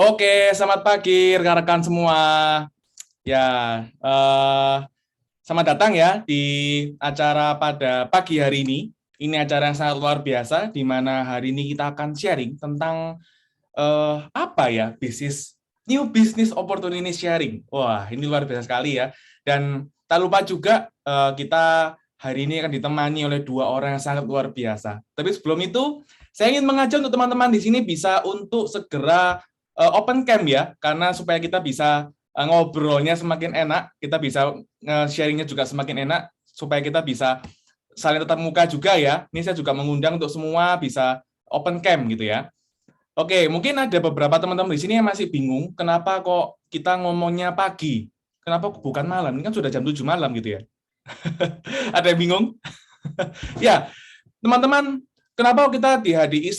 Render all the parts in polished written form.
Oke, selamat pagi rekan-rekan semua. Ya, selamat datang ya di acara pada pagi hari ini. Ini acara yang sangat luar biasa, di mana hari ini kita akan sharing tentang apa ya, new business opportunity sharing. Wah, ini luar biasa sekali ya. Dan tak lupa juga kita hari ini akan ditemani oleh dua orang yang sangat luar biasa. Tapi sebelum itu, saya ingin mengajak untuk teman-teman di sini bisa untuk segera open cam ya, karena supaya kita bisa ngobrolnya semakin enak, kita bisa sharingnya juga semakin enak, supaya kita bisa saling tetap muka juga ya. Ini saya juga mengundang untuk semua bisa open cam gitu ya. Oke, mungkin ada beberapa teman-teman di sini yang masih bingung, kenapa kok kita ngomongnya pagi? Kenapa bukan malam? Ini kan sudah jam 7 malam gitu ya. Ada yang bingung? Ya, teman-teman, kenapa kita di HDI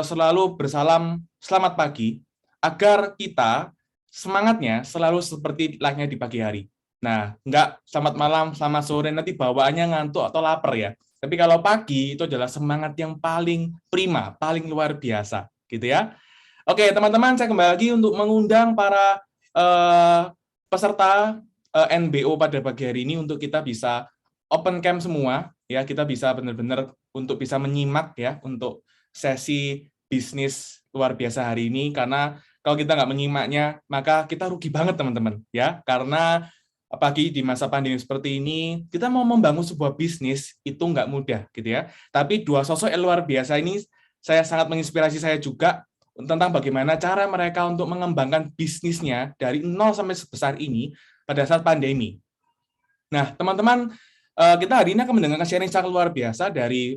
selalu bersalam selamat pagi, agar kita semangatnya selalu seperti layaknya di pagi hari. Nah, enggak selamat malam, selamat sore, nanti bawaannya ngantuk atau lapar ya. Tapi kalau pagi, itu adalah semangat yang paling prima, paling luar biasa. Gitu ya. Oke, teman-teman, saya kembali lagi untuk mengundang para peserta NBO pada pagi hari ini untuk kita bisa open cam semua, ya, kita bisa benar-benar untuk bisa menyimak ya untuk sesi bisnis luar biasa hari ini, karena kalau kita nggak menyimaknya, maka kita rugi banget teman-teman, ya, karena apalagi di masa pandemi seperti ini, kita mau membangun sebuah bisnis itu nggak mudah, gitu ya. Tapi dua sosok yang luar biasa ini saya sangat menginspirasi saya juga tentang bagaimana cara mereka untuk mengembangkan bisnisnya dari nol sampai sebesar ini pada saat pandemi. Nah, teman-teman, kita hari ini akan mendengarkan sharing sangat luar biasa dari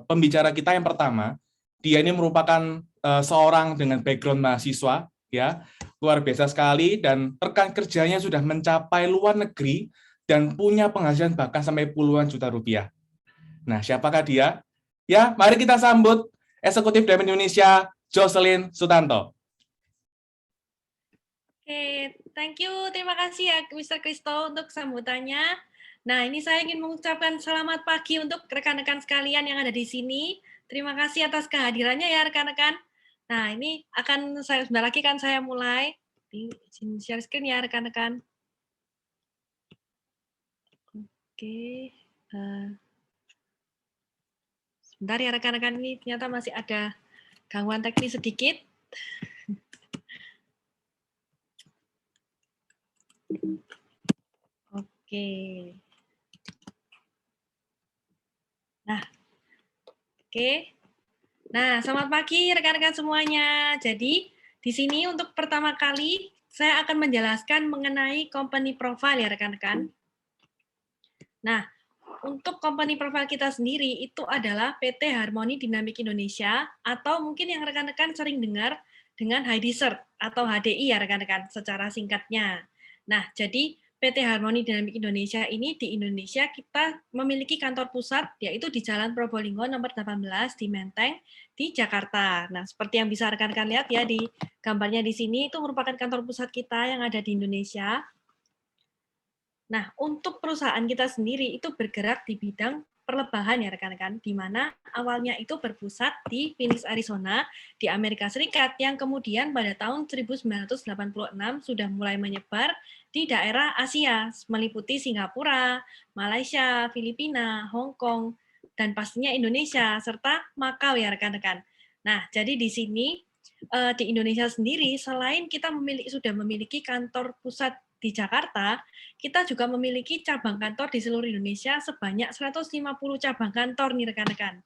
pembicara kita yang pertama. Dia ini merupakan seorang dengan background mahasiswa, ya, luar biasa sekali, dan rekan kerjanya sudah mencapai luar negeri dan punya penghasilan bahkan sampai puluhan juta rupiah. Nah, siapakah dia? Ya, mari kita sambut Eksekutif dari Indonesia, Jocelyn Sutanto. Oke, thank you. Terima kasih ya Mr. Kristo untuk sambutannya. Nah, ini saya ingin mengucapkan selamat pagi untuk rekan-rekan sekalian yang ada di sini. Terima kasih atas kehadirannya ya rekan-rekan. Nah, ini akan saya sebentar lagi kan saya mulai. Izin share screen ya rekan-rekan. Oke. Sebentar ya rekan-rekan, ini ternyata masih ada gangguan teknis sedikit. Oke. Nah, oke. Nah, selamat pagi rekan-rekan semuanya. Jadi, di sini untuk pertama kali saya akan menjelaskan mengenai company profile ya rekan-rekan. Nah, untuk company profile kita sendiri itu adalah PT Harmoni Dynamic Indonesia, atau mungkin yang rekan-rekan sering dengar dengan HDISERT atau HDI ya rekan-rekan secara singkatnya. Nah, jadi PT Harmoni Dynamic Indonesia ini di Indonesia kita memiliki kantor pusat yaitu di Jalan Probolinggo nomor 18 di Menteng di Jakarta. Nah, seperti yang bisa rekan-rekan lihat ya di gambarnya di sini, itu merupakan kantor pusat kita yang ada di Indonesia. Nah, untuk perusahaan kita sendiri itu bergerak di bidang perlebahan ya rekan-rekan, di mana awalnya itu berpusat di Phoenix, Arizona, di Amerika Serikat, yang kemudian pada tahun 1986 sudah mulai menyebar di daerah Asia, meliputi Singapura, Malaysia, Filipina, Hong Kong, dan pastinya Indonesia, serta Makau ya rekan-rekan. Nah, jadi di sini di Indonesia sendiri, selain kita sudah memiliki kantor pusat di Jakarta, kita juga memiliki cabang kantor di seluruh Indonesia sebanyak 150 cabang kantor nih rekan-rekan.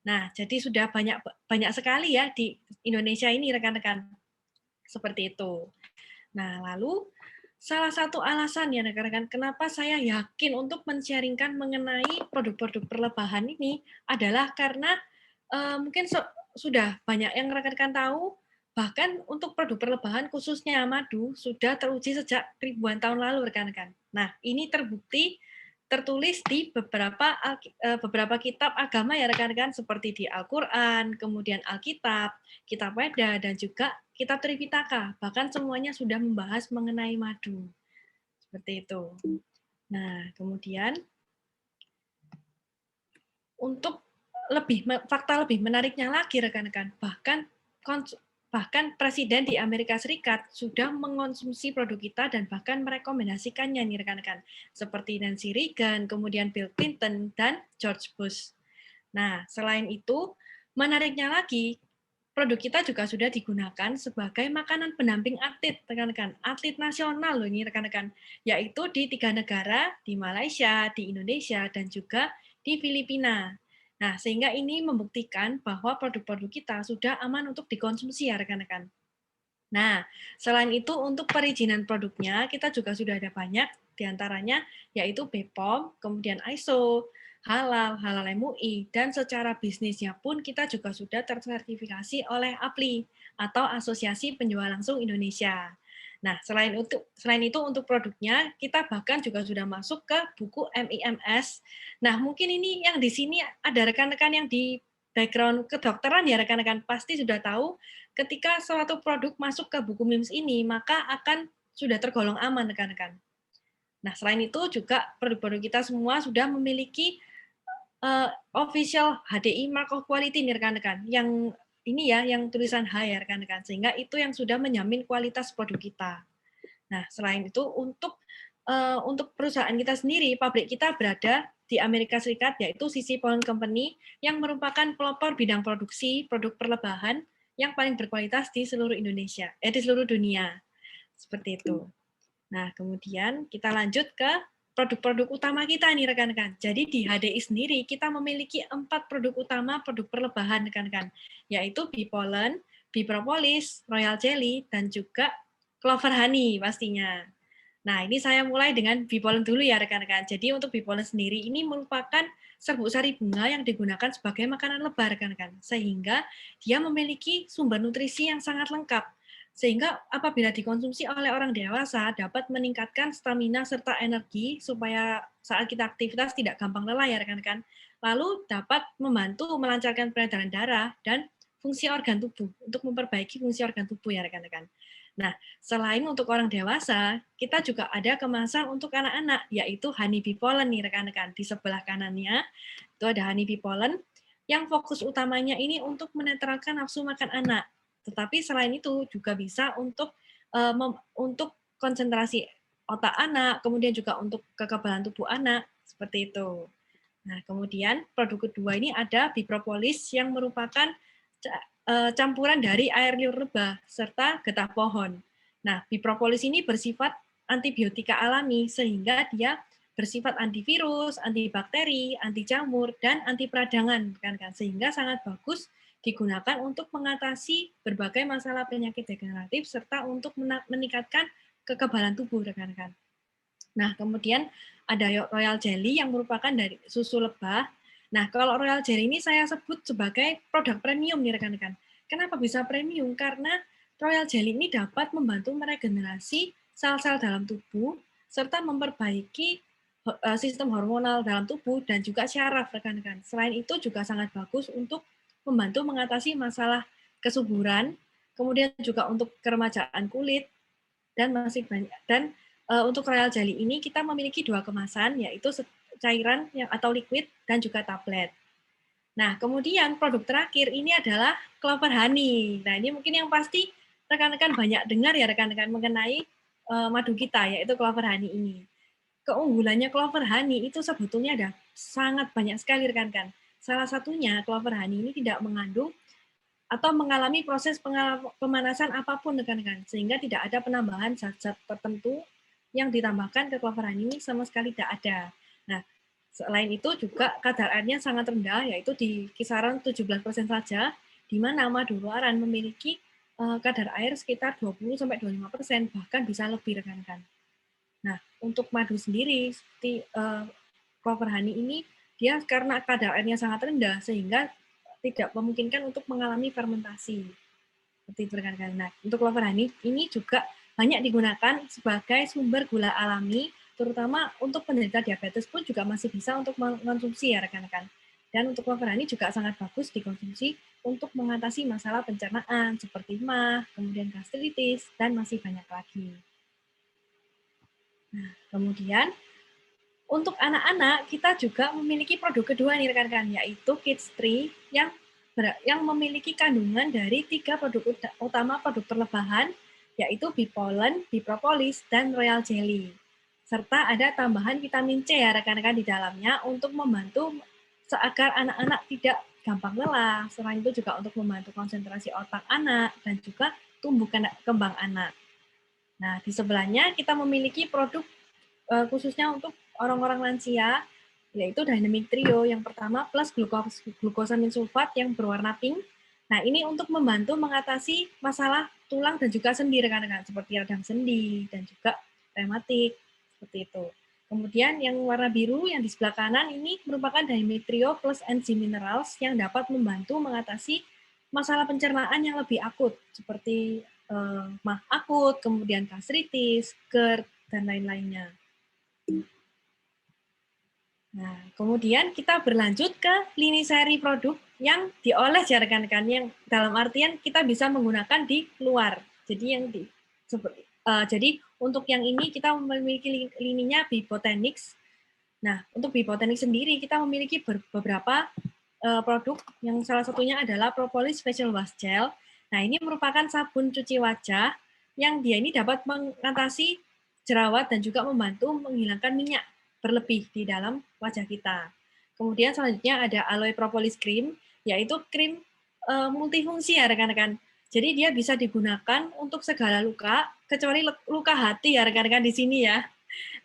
Nah, jadi sudah banyak sekali ya di Indonesia ini rekan-rekan. Seperti itu. Nah, lalu salah satu alasan ya rekan-rekan kenapa saya yakin untuk men-sharingkan mengenai produk-produk perlebahan ini adalah karena mungkin sudah banyak yang rekan-rekan tahu, bahkan untuk produk perlebahan khususnya madu sudah teruji sejak ribuan tahun lalu rekan-rekan. Nah, ini terbukti tertulis di beberapa kitab agama ya rekan-rekan, seperti di Al-Qur'an, kemudian Alkitab, Kitab Weda, dan juga Kitab Tripitaka. Bahkan semuanya sudah membahas mengenai madu. Seperti itu. Nah, kemudian untuk fakta lebih menariknya lagi rekan-rekan, bahkan Bahkan Presiden di Amerika Serikat sudah mengonsumsi produk kita dan bahkan merekomendasikannya nih rekan-rekan. Seperti Nancy Reagan, kemudian Bill Clinton, dan George Bush. Nah, selain itu, menariknya lagi, produk kita juga sudah digunakan sebagai makanan pendamping atlet, rekan-rekan. Atlet nasional loh ini rekan-rekan. Yaitu di 3 negara, di Malaysia, di Indonesia, dan juga di Filipina. Nah, sehingga ini membuktikan bahwa produk-produk kita sudah aman untuk dikonsumsi ya rekan-rekan. Nah, selain itu untuk perizinan produknya kita juga sudah ada banyak diantaranya yaitu BPOM, kemudian ISO, Halal MUI, dan secara bisnisnya pun kita juga sudah tersertifikasi oleh APLI atau Asosiasi Penjual Langsung Indonesia. Nah, selain itu untuk produknya kita bahkan juga sudah masuk ke buku MIMS. Nah, mungkin ini yang di sini ada rekan-rekan yang di background kedokteran ya rekan-rekan pasti sudah tahu ketika suatu produk masuk ke buku MIMS ini, maka akan sudah tergolong aman, rekan-rekan. Nah, selain itu juga produk-produk kita semua sudah memiliki official HDI Mark of Quality nih, rekan-rekan. Yang ini ya, yang tulisan H ya, rekan-rekan. Sehingga itu yang sudah menjamin kualitas produk kita. Nah, selain itu untuk perusahaan kita sendiri, pabrik kita berada di Amerika Serikat, yaitu CC Pollen Company, yang merupakan pelopor bidang produksi produk perlebahan yang paling berkualitas di seluruh Indonesia, di seluruh dunia. Seperti itu. Nah, kemudian kita lanjut ke produk-produk utama kita nih rekan-rekan. Jadi di HDI sendiri kita memiliki 4 produk utama produk perlebahan rekan-rekan, yaitu bee pollen, bee propolis, royal jelly, dan juga clover honey pastinya. Nah, ini saya mulai dengan bee pollen dulu ya rekan-rekan. Jadi untuk bee pollen sendiri ini merupakan serbuk sari bunga yang digunakan sebagai makanan lebah rekan-rekan. Sehingga dia memiliki sumber nutrisi yang sangat lengkap. Sehingga apabila dikonsumsi oleh orang dewasa dapat meningkatkan stamina serta energi supaya saat kita aktivitas tidak gampang lelah ya rekan-rekan. Lalu dapat membantu melancarkan peredaran darah dan fungsi organ tubuh untuk memperbaiki fungsi organ tubuh ya rekan-rekan. Nah, selain untuk orang dewasa, kita juga ada kemasan untuk anak-anak, yaitu honey bee pollen nih rekan-rekan. Di sebelah kanannya itu ada honey bee pollen yang fokus utamanya ini untuk menetralkan nafsu makan anak. Tetapi selain itu juga bisa untuk konsentrasi otak anak, kemudian juga untuk kekebalan tubuh anak, seperti itu. Nah, kemudian produk kedua ini ada bee propolis yang merupakan campuran dari air liur lebah serta getah pohon. Nah, bee propolis ini bersifat antibiotika alami sehingga dia bersifat antivirus, antibakteri, anti jamur, dan anti peradangan kan. Sehingga sangat bagus digunakan untuk mengatasi berbagai masalah penyakit degeneratif serta untuk meningkatkan kekebalan tubuh rekan-rekan. Nah, kemudian ada royal jelly yang merupakan dari susu lebah. Nah, kalau royal jelly ini saya sebut sebagai produk premium nih rekan-rekan. Kenapa bisa premium? Karena royal jelly ini dapat membantu meregenerasi sel-sel dalam tubuh serta memperbaiki sistem hormonal dalam tubuh dan juga syaraf rekan-rekan. Selain itu juga sangat bagus untuk membantu mengatasi masalah kesuburan, kemudian juga untuk keremajaan kulit dan masih banyak untuk royal jelly ini kita memiliki 2 kemasan yaitu cairan yang atau liquid dan juga tablet. Nah, kemudian produk terakhir ini adalah clover honey. Nah, ini mungkin yang pasti rekan-rekan banyak dengar ya rekan-rekan mengenai madu kita yaitu clover honey ini. Keunggulannya clover honey itu sebetulnya ada sangat banyak sekali rekan-rekan. Salah satunya clover honey ini tidak mengandung atau mengalami proses pemanasan apapun rekan-rekan sehingga tidak ada penambahan zat-zat tertentu yang ditambahkan ke clover honey ini sama sekali tidak ada. Nah, selain itu juga kadar airnya sangat rendah yaitu di kisaran 17% saja di mana madu luaran memiliki kadar air sekitar 20-25% bahkan bisa lebih rekan-rekan. Nah, untuk madu sendiri seperti clover honey ini dia karena kadar airnya sangat rendah sehingga tidak memungkinkan untuk mengalami fermentasi. Seperti itu rekan-rekan. Nah, untuk clover honey ini juga banyak digunakan sebagai sumber gula alami, terutama untuk penderita diabetes pun juga masih bisa untuk mengkonsumsi ya rekan-rekan. Dan untuk clover honey juga sangat bagus dikonsumsi untuk mengatasi masalah pencernaan seperti MAH, kemudian gastritis, dan masih banyak lagi. Nah, kemudian untuk anak-anak kita juga memiliki produk kedua nih rekan-rekan, yaitu Kids Tree yang yang memiliki kandungan dari 3 produk utama produk perlebahan, yaitu bee pollen, bee propolis, dan royal jelly. Serta ada tambahan vitamin C ya rekan-rekan di dalamnya untuk membantu agar anak-anak tidak gampang lelah. Selain itu juga untuk membantu konsentrasi otak anak dan juga tumbuh kembang anak. Nah, di sebelahnya kita memiliki produk khususnya untuk orang-orang lansia, yaitu Dynamic Trio. Yang pertama, plus glukosamin sulfat yang berwarna pink. Nah, ini untuk membantu mengatasi masalah tulang dan juga sendi rekan-rekan, seperti radang sendi dan juga rematik, seperti itu. Kemudian yang warna biru yang di sebelah kanan ini merupakan Dynamic Trio plus Enzyme Minerals yang dapat membantu mengatasi masalah pencernaan yang lebih akut, seperti mah akut, kemudian gastritis, GERD, dan lain-lainnya. Nah, kemudian kita berlanjut ke lini seri produk yang dioles ya rekan-rekan, yang dalam artian kita bisa menggunakan di luar. Jadi yang jadi untuk yang ini kita memiliki lininya Bee Botanics. Nah, untuk Bee Botanics sendiri kita memiliki beberapa produk yang salah satunya adalah Propolis Facial Wash Gel. Nah, ini merupakan sabun cuci wajah yang dia ini dapat mengatasi jerawat dan juga membantu menghilangkan minyak berlebih di dalam wajah kita. Kemudian selanjutnya ada Aloe Propolis Cream, yaitu krim multifungsi ya rekan-rekan. Jadi dia bisa digunakan untuk segala luka, kecuali luka hati ya rekan-rekan di sini ya.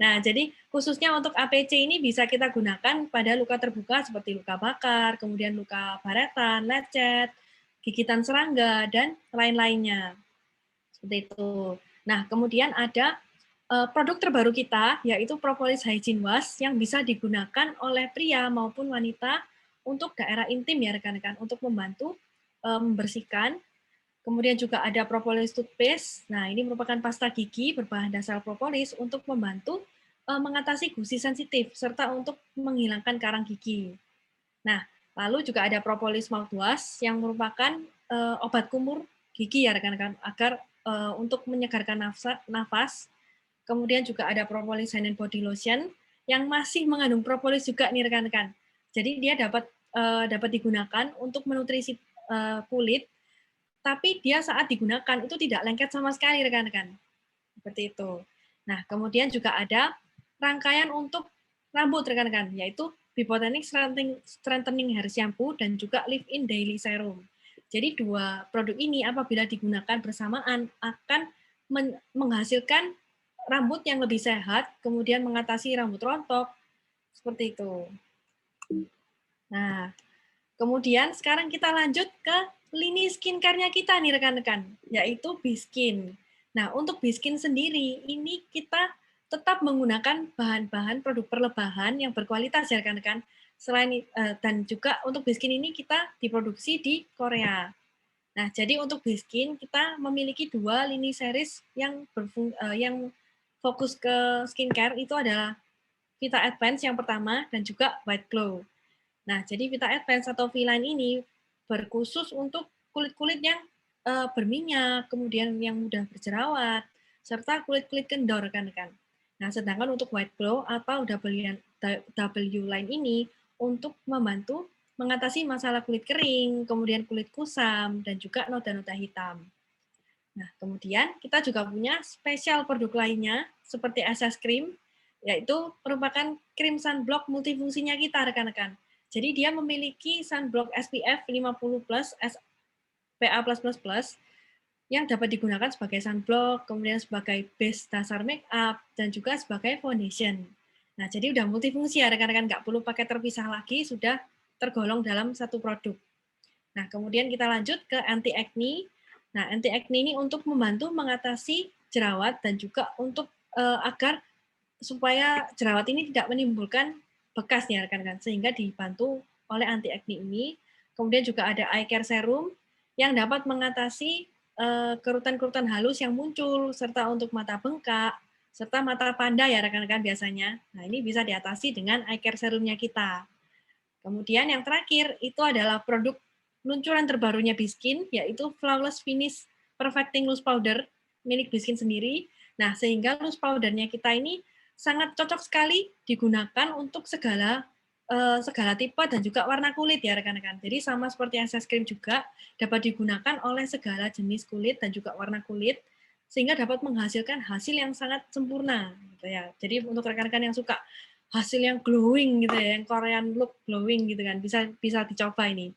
Nah, jadi khususnya untuk APC ini bisa kita gunakan pada luka terbuka seperti luka bakar, kemudian luka baretan, lecet, gigitan serangga, dan lain-lainnya. Seperti itu. Nah, kemudian ada produk terbaru kita, yaitu Propolis Hygiene Wash yang bisa digunakan oleh pria maupun wanita untuk daerah intim ya rekan-rekan, untuk membantu membersihkan. Kemudian juga ada Propolis Toothpaste. Nah, ini merupakan pasta gigi berbahan dasar propolis untuk membantu mengatasi gusi sensitif, serta untuk menghilangkan karang gigi. Nah, lalu juga ada Propolis Mouthwash yang merupakan obat kumur gigi ya rekan-rekan, agar untuk menyegarkan nafas. Kemudian juga ada Propolis Hand and Body Lotion yang masih mengandung propolis juga nih rekan-rekan. Jadi dia dapat digunakan untuk menutrisi kulit, tapi dia saat digunakan itu tidak lengket sama sekali rekan-rekan. Seperti itu. Nah, kemudian juga ada rangkaian untuk rambut rekan-rekan, yaitu Bee Botanics Strengthening Hair Shampoo dan juga Leave-In Daily Serum. Jadi dua produk ini apabila digunakan bersamaan akan menghasilkan rambut yang lebih sehat, kemudian mengatasi rambut rontok, seperti itu. Nah, kemudian sekarang kita lanjut ke lini skincare-nya kita nih rekan-rekan, yaitu Biskin. Nah, untuk Biskin sendiri, ini kita tetap menggunakan bahan-bahan produk perlebahan yang berkualitas ya rekan-rekan. Dan juga untuk Biskin ini kita diproduksi di Korea. Nah, jadi untuk Biskin kita memiliki dua lini series yang fokus ke skincare, itu adalah Vita Advance yang pertama dan juga White Glow. Nah, jadi Vita Advance atau V-Line ini berkhusus untuk kulit-kulit yang berminyak, kemudian yang mudah berjerawat, serta kulit-kulit kendor kan. Nah, sedangkan untuk White Glow atau W-Line ini untuk membantu mengatasi masalah kulit kering, kemudian kulit kusam, dan juga noda-noda hitam. Nah, kemudian kita juga punya spesial produk lainnya, seperti SS Cream, yaitu merupakan krim sunblock multifungsinya kita, rekan-rekan. Jadi dia memiliki sunblock SPF 50+, SPA+++, yang dapat digunakan sebagai sunblock, kemudian sebagai base dasar make up, dan juga sebagai foundation. Nah, jadi udah multifungsi ya, rekan-rekan, nggak perlu pakai terpisah lagi, sudah tergolong dalam satu produk. Nah, kemudian kita lanjut ke anti-acne. Nah, anti-acne ini untuk membantu mengatasi jerawat dan juga untuk agar supaya jerawat ini tidak menimbulkan bekas ya rekan-rekan, sehingga dibantu oleh anti-acne ini. Kemudian juga ada eye care serum yang dapat mengatasi kerutan-kerutan halus yang muncul, serta untuk mata bengkak, serta mata panda ya rekan-rekan biasanya. Nah, ini bisa diatasi dengan eye care serumnya kita. Kemudian yang terakhir itu adalah produk luncuran terbarunya Biskin, yaitu Flawless Finish Perfecting Loose Powder milik Biskin sendiri. Nah, sehingga loose powdernya kita ini sangat cocok sekali digunakan untuk segala segala tipe dan juga warna kulit ya rekan-rekan. Jadi sama seperti SS cream juga dapat digunakan oleh segala jenis kulit dan juga warna kulit sehingga dapat menghasilkan hasil yang sangat sempurna gitu ya. Jadi untuk rekan-rekan yang suka hasil yang glowing gitu ya, yang Korean look glowing gitu kan, bisa dicoba ini.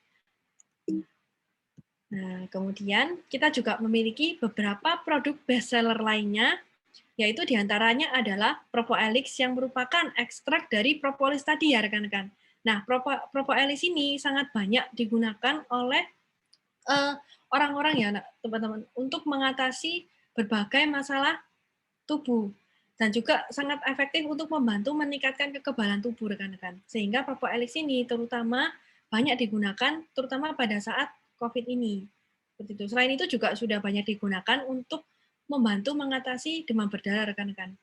Nah, kemudian kita juga memiliki beberapa produk best seller lainnya, yaitu diantaranya adalah Propoelix yang merupakan ekstrak dari propolis tadi ya rekan-rekan. Nah, Propoelix ini sangat banyak digunakan oleh orang-orang ya teman-teman untuk mengatasi berbagai masalah tubuh dan juga sangat efektif untuk membantu meningkatkan kekebalan tubuh rekan-rekan. Sehingga Propoelix ini terutama banyak digunakan terutama pada saat COVID ini. Seperti itu. Selain itu juga sudah banyak digunakan untuk membantu mengatasi demam berdarah rekan-rekan.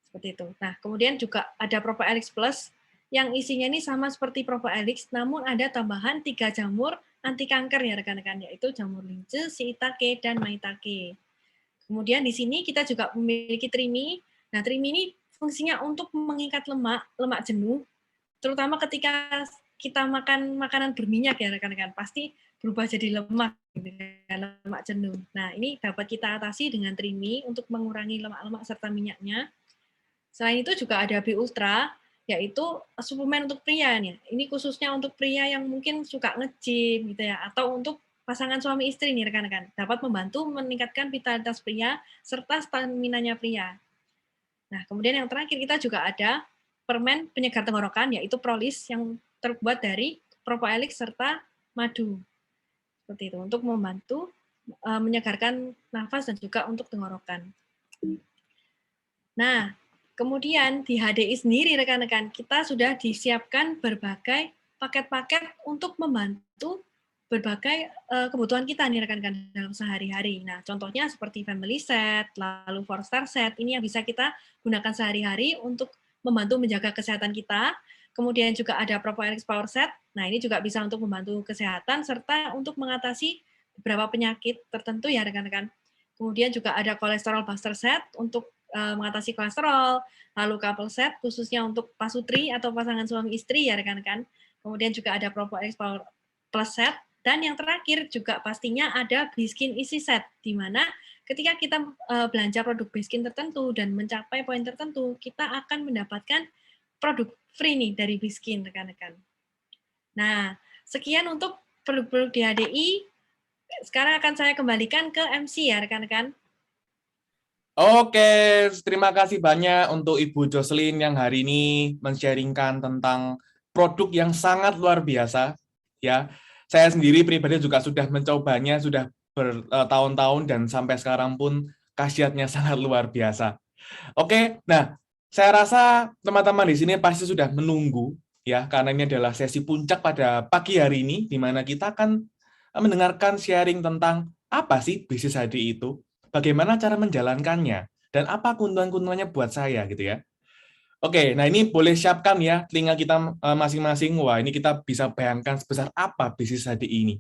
Seperti itu. Nah, kemudian juga ada Propoelix Plus yang isinya ini sama seperti Propoelix, namun ada tambahan 3 jamur anti kanker ya rekan-rekan, yaitu jamur lince, shiitake, dan maitake. Kemudian di sini kita juga memiliki Trimi. Nah, Trimi ini fungsinya untuk mengikat lemak jenuh, terutama ketika kita makan makanan berminyak ya rekan-rekan, pasti berubah jadi lemak, lemak jenuh. Nah, ini dapat kita atasi dengan Trimi untuk mengurangi lemak-lemak serta minyaknya. Selain itu juga ada B Ultra, yaitu suplemen untuk pria nih. Ini khususnya untuk pria yang mungkin suka nge-gym gitu ya, atau untuk pasangan suami istri nih rekan-rekan. Dapat membantu meningkatkan vitalitas pria serta stamina-nya pria. Nah, kemudian yang terakhir kita juga ada permen penyegar tenggorokan, yaitu Prolis yang terbuat dari Propoelix serta madu. Seperti itu, untuk membantu menyegarkan nafas dan juga untuk tenggorokan. Nah, kemudian di HDI sendiri rekan-rekan, kita sudah disiapkan berbagai paket-paket untuk membantu berbagai kebutuhan kita nih rekan-rekan dalam sehari-hari. Nah, contohnya seperti family set, lalu 4-star set, ini yang bisa kita gunakan sehari-hari untuk membantu menjaga kesehatan kita. Kemudian juga ada Propoelix Power Set. Nah, ini juga bisa untuk membantu kesehatan serta untuk mengatasi beberapa penyakit tertentu ya rekan-rekan. Kemudian juga ada kolesterol buster set untuk mengatasi kolesterol, lalu couple set khususnya untuk pasutri atau pasangan suami istri ya rekan-rekan. Kemudian juga ada Propoelix Power Plus set, dan yang terakhir juga pastinya ada Biskin Easy Set, di mana ketika kita belanja produk Biskin tertentu dan mencapai poin tertentu, kita akan mendapatkan produk free nih dari Biskin rekan-rekan. Nah, sekian untuk produk-produk di HDI. Sekarang akan saya kembalikan ke MC ya rekan-rekan. Oke, terima kasih banyak untuk Ibu Jocelyn yang hari ini men-sharingkan tentang produk yang sangat luar biasa. Ya, saya sendiri pribadi juga sudah mencobanya, sudah bertahun-tahun dan sampai sekarang pun khasiatnya sangat luar biasa. Oke, nah saya rasa teman-teman di sini pasti sudah menunggu ya, karena ini adalah sesi puncak pada pagi hari ini, di mana kita akan mendengarkan sharing tentang apa sih bisnis HDI itu, bagaimana cara menjalankannya, dan apa keuntungan-keuntungannya buat saya gitu ya. Oke, nah ini boleh siapkan ya telinga kita masing-masing. Wah, ini kita bisa bayangkan sebesar apa bisnis HDI ini.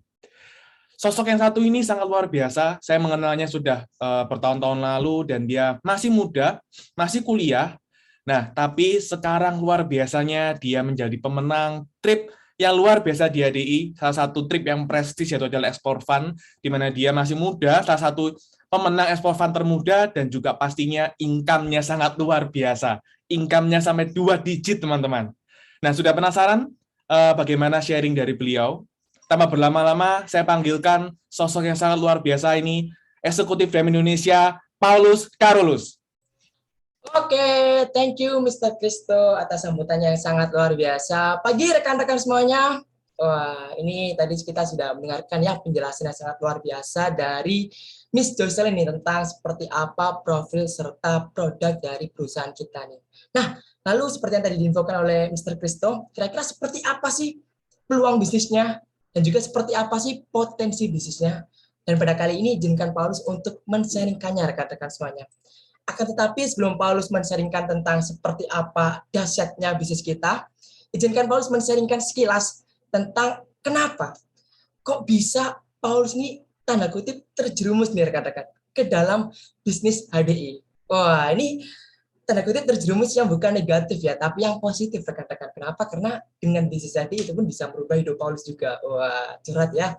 Sosok yang satu ini sangat luar biasa. Saya mengenalnya sudah bertahun-tahun lalu dan dia masih muda, masih kuliah. Nah, tapi sekarang luar biasanya dia menjadi pemenang trip yang luar biasa di HDI, salah satu trip yang prestis yaitu adalah Explore Fun, di mana dia masih muda, salah satu pemenang Explore Fun termuda, dan juga pastinya income-nya sangat luar biasa. Income-nya sampai 2 digit, teman-teman. Nah, sudah penasaran bagaimana sharing dari beliau? Tanpa berlama-lama, saya panggilkan sosok yang sangat luar biasa ini, Eksekutif BEM Indonesia, Paulus Carolus. Oke, thank you Mr. Kristo atas sambutan yang sangat luar biasa. Pagi rekan-rekan semuanya. Wah, ini tadi kita sudah mendengarkan ya penjelasan yang sangat luar biasa dari Miss Jocelyn nih tentang seperti apa profil serta produk dari perusahaan kita nih. Nah, lalu seperti yang tadi diinfokan oleh Mr. Kristo, kira-kira seperti apa sih peluang bisnisnya dan juga seperti apa sih potensi bisnisnya? Dan pada kali ini izinkan Paulus untuk men-sharingkannya rekan-rekan semuanya. Akan tetapi sebelum Paulus men-sharingkan tentang seperti apa dahsyatnya bisnis kita, izinkan Paulus men-sharingkan sekilas tentang kenapa kok bisa Paulus ini tanda kutip terjerumus nih rekan-rekan ke dalam bisnis HDI. Wah, ini tanda kutip terjerumus yang bukan negatif ya, tapi yang positif rekan-rekan. Kenapa? Karena dengan bisnis tadi itu pun bisa merubah hidup Paulus juga. Wah, curhat ya.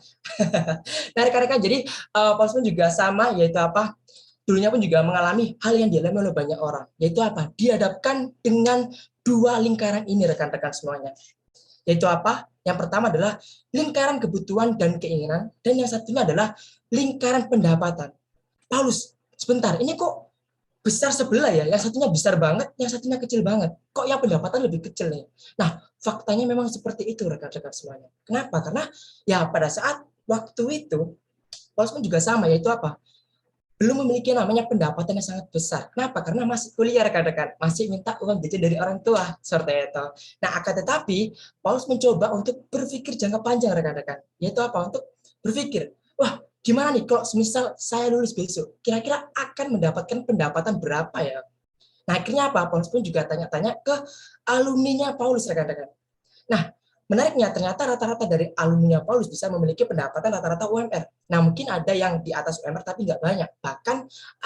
Nah, rekan-rekan, jadi Paulus pun juga sama, yaitu apa? Dulunya pun juga mengalami hal yang dialami oleh banyak orang, yaitu apa? Dihadapkan dengan dua lingkaran ini rekan-rekan semuanya. Yaitu apa? Yang pertama adalah lingkaran kebutuhan dan keinginan, dan yang satunya adalah lingkaran pendapatan. Paulus, sebentar, ini kok besar sebelah ya? Yang satunya besar banget, yang satunya kecil banget. Kok yang pendapatan lebih kecil nih? Nah, faktanya memang seperti itu rekan-rekan semuanya. Kenapa? Karena ya pada saat waktu itu, Paulus pun juga sama, yaitu apa? Belum memiliki namanya pendapatan yang sangat besar. Kenapa? Karena masih kuliah rekan-rekan, masih minta uang jajan dari orang tua, seperti itu. Nah, akan tetapi Paulus mencoba untuk berpikir jangka panjang rekan-rekan, yaitu apa? Untuk berpikir, wah, gimana nih kalau semisal saya lulus besok, kira-kira akan mendapatkan pendapatan berapa ya? Nah, akhirnya apa? Paulus pun juga tanya-tanya ke alumninya Paulus rekan-rekan. Nah, menariknya ternyata rata-rata dari alumni Paulus bisa memiliki pendapatan rata-rata UMR. Nah, mungkin ada yang di atas UMR tapi nggak banyak. Bahkan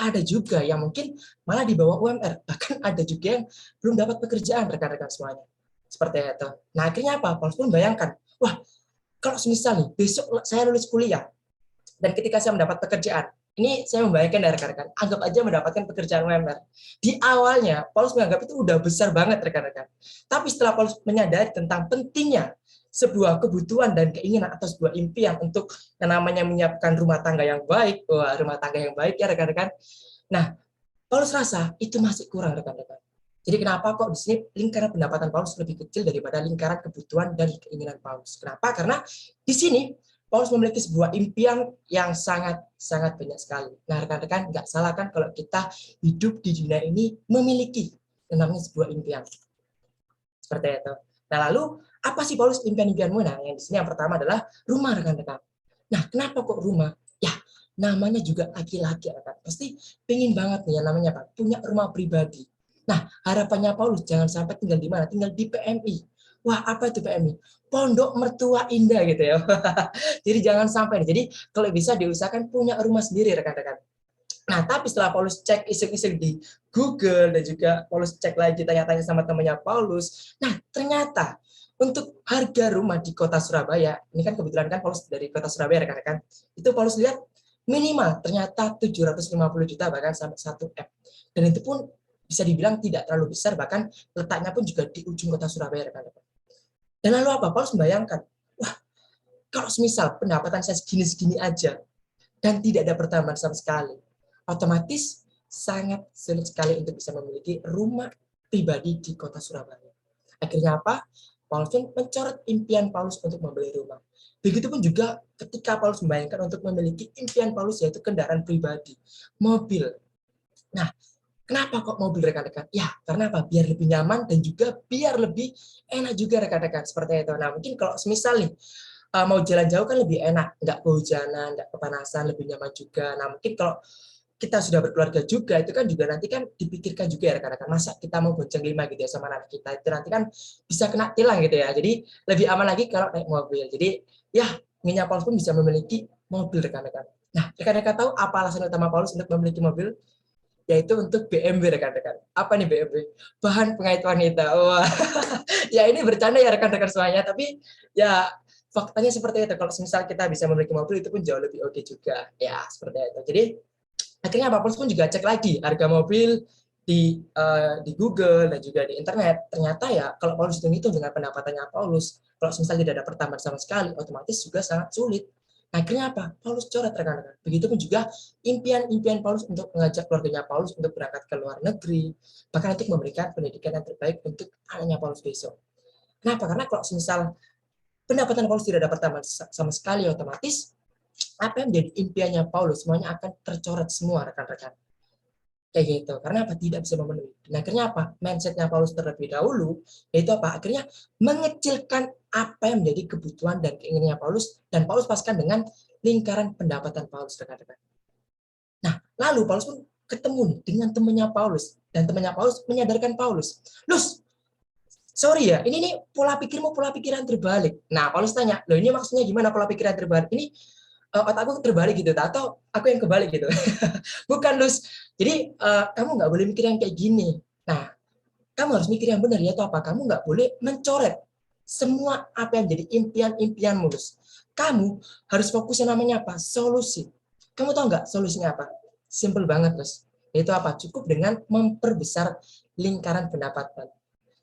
ada juga yang mungkin malah di bawah UMR. Bahkan ada juga yang belum dapat pekerjaan rekan-rekan semuanya. Seperti itu. Nah, akhirnya apa? Paulus pun bayangkan, wah, kalau semisal nih besok saya lulus kuliah dan ketika saya mendapat pekerjaan, ini saya membayangkan dari rekan-rekan, anggap aja mendapatkan pekerjaan UMR. Di awalnya, Paulus menganggap itu udah besar banget rekan-rekan. Tapi setelah Paulus menyadari tentang pentingnya sebuah kebutuhan dan keinginan atau sebuah impian untuk yang namanya menyiapkan rumah tangga yang baik, wah, rumah tangga yang baik ya rekan-rekan. Nah, Paulus rasa itu masih kurang rekan-rekan. Jadi kenapa kok di sini lingkaran pendapatan Paulus lebih kecil daripada lingkaran kebutuhan dan keinginan Paulus? Kenapa? Karena di sini Paulus memiliki sebuah impian yang sangat banyak sekali. Nah, rekan-rekan, nggak salah kan kalau kita hidup di dunia ini memiliki yang namanya sebuah impian. Seperti itu. Nah, lalu apa sih Paulus impian-impianmu? Nah, yang di sini yang pertama adalah rumah, rekan-rekan. Nah, kenapa kok rumah? Ya, namanya juga laki-laki, rekan. Pasti pengen banget nih yang namanya apa? Punya rumah pribadi. Nah, harapannya Paulus jangan sampai tinggal di mana? Tinggal di PMI. Wah, apa itu PMI? Pondok Mertua Indah gitu ya. Jadi jangan sampai. Jadi kalau bisa diusahakan punya rumah sendiri rekan-rekan. Nah, tapi setelah Paulus cek iseng-iseng di Google dan juga Paulus cek lagi tanya-tanya sama temannya Paulus. Nah, ternyata untuk harga rumah di kota Surabaya, ini kan kebetulan kan Paulus dari kota Surabaya rekan-rekan. Itu Paulus lihat minimal ternyata 750 juta bahkan sampai 1 M. Dan itu pun bisa dibilang tidak terlalu besar, bahkan letaknya pun juga di ujung kota Surabaya rekan-rekan. Dan lalu apa? Paulus membayangkan, wah, kalau semisal pendapatan saya segini-segini aja dan tidak ada pertambahan sama sekali, otomatis sangat sulit sekali untuk bisa memiliki rumah pribadi di kota Surabaya. Akhirnya apa? Paulus pun mencoret impian Paulus untuk membeli rumah. Begitupun juga ketika Paulus membayangkan untuk memiliki impian Paulus yaitu kendaraan pribadi, mobil. Nah, kenapa kok mobil rekan-rekan? Ya, karena apa? Biar lebih nyaman dan juga biar lebih enak juga rekan-rekan. Seperti itu. Nah, mungkin kalau semisal nih, mau jalan jauh kan lebih enak. Nggak kehujanan, nggak kepanasan, lebih nyaman juga. Nah, mungkin kalau kita sudah berkeluarga juga, itu kan juga nanti kan dipikirkan juga ya rekan-rekan. Masa kita mau bonceng 5 gitu ya sama anak kita, itu nanti kan bisa kena tilang gitu ya. Jadi lebih aman lagi kalau naik mobil. Jadi ya, Minyak Paulus pun bisa memiliki mobil rekan-rekan. Nah, rekan-rekan tahu apa alasan utama Paulus untuk memiliki mobil? Yaitu untuk BMW rekan-rekan. Apa nih BMW? Bahan pengait wanita. Wah. Ya ini bercanda ya rekan-rekan semuanya, tapi ya faktanya seperti itu. Kalau misal kita bisa memiliki mobil itu pun jauh lebih oke juga. Ya, seperti itu. Jadi akhirnya Paulus pun juga cek lagi harga mobil di Google dan juga di internet. Ternyata ya kalau Paulus hitung dengan pendapatannya Paulus, kalau misalnya tidak ada pertambahan sama sekali, otomatis juga sangat sulit. Akhirnya apa? Paulus coret rekan-rekan. Begitupun juga impian-impian Paulus untuk mengajak keluarganya Paulus untuk berangkat ke luar negeri, bahkan untuk memberikan pendidikan yang terbaik untuk anaknya Paulus besok. Kenapa? Karena kalau misal pendapatan Paulus tidak ada pertambahan sama sekali, otomatis apa yang menjadi impiannya Paulus semuanya akan tercoret semua rekan-rekan. Kayak gitu. Karena apa? Tidak bisa memenuhi. Dan akhirnya apa? Mindsetnya Paulus terlebih dahulu, yaitu apa? Akhirnya mengecilkan apa yang menjadi kebutuhan dan keinginannya Paulus, dan Paulus paskan dengan lingkaran pendapatan Paulus, rekan-rekan. Nah, lalu Paulus pun ketemu nih dengan temannya Paulus, dan temannya Paulus menyadarkan Paulus, Lus, sorry ya, ini nih pola pikirmu pola pikiran terbalik. Nah, Paulus tanya, loh ini maksudnya gimana pola pikiran terbalik? Ini otakku terbalik gitu, atau aku yang kebalik gitu. Bukan, Lus. Jadi kamu nggak boleh mikir yang kayak gini. Nah, kamu harus mikir yang benar, yaitu apa? Kamu nggak boleh mencoret semua apa yang jadi impian-impianmu. Kamu harus fokus yang namanya apa? Solusi. Kamu tahu nggak solusinya apa? Simple banget, terus. Yaitu apa? Cukup dengan memperbesar lingkaran pendapatan.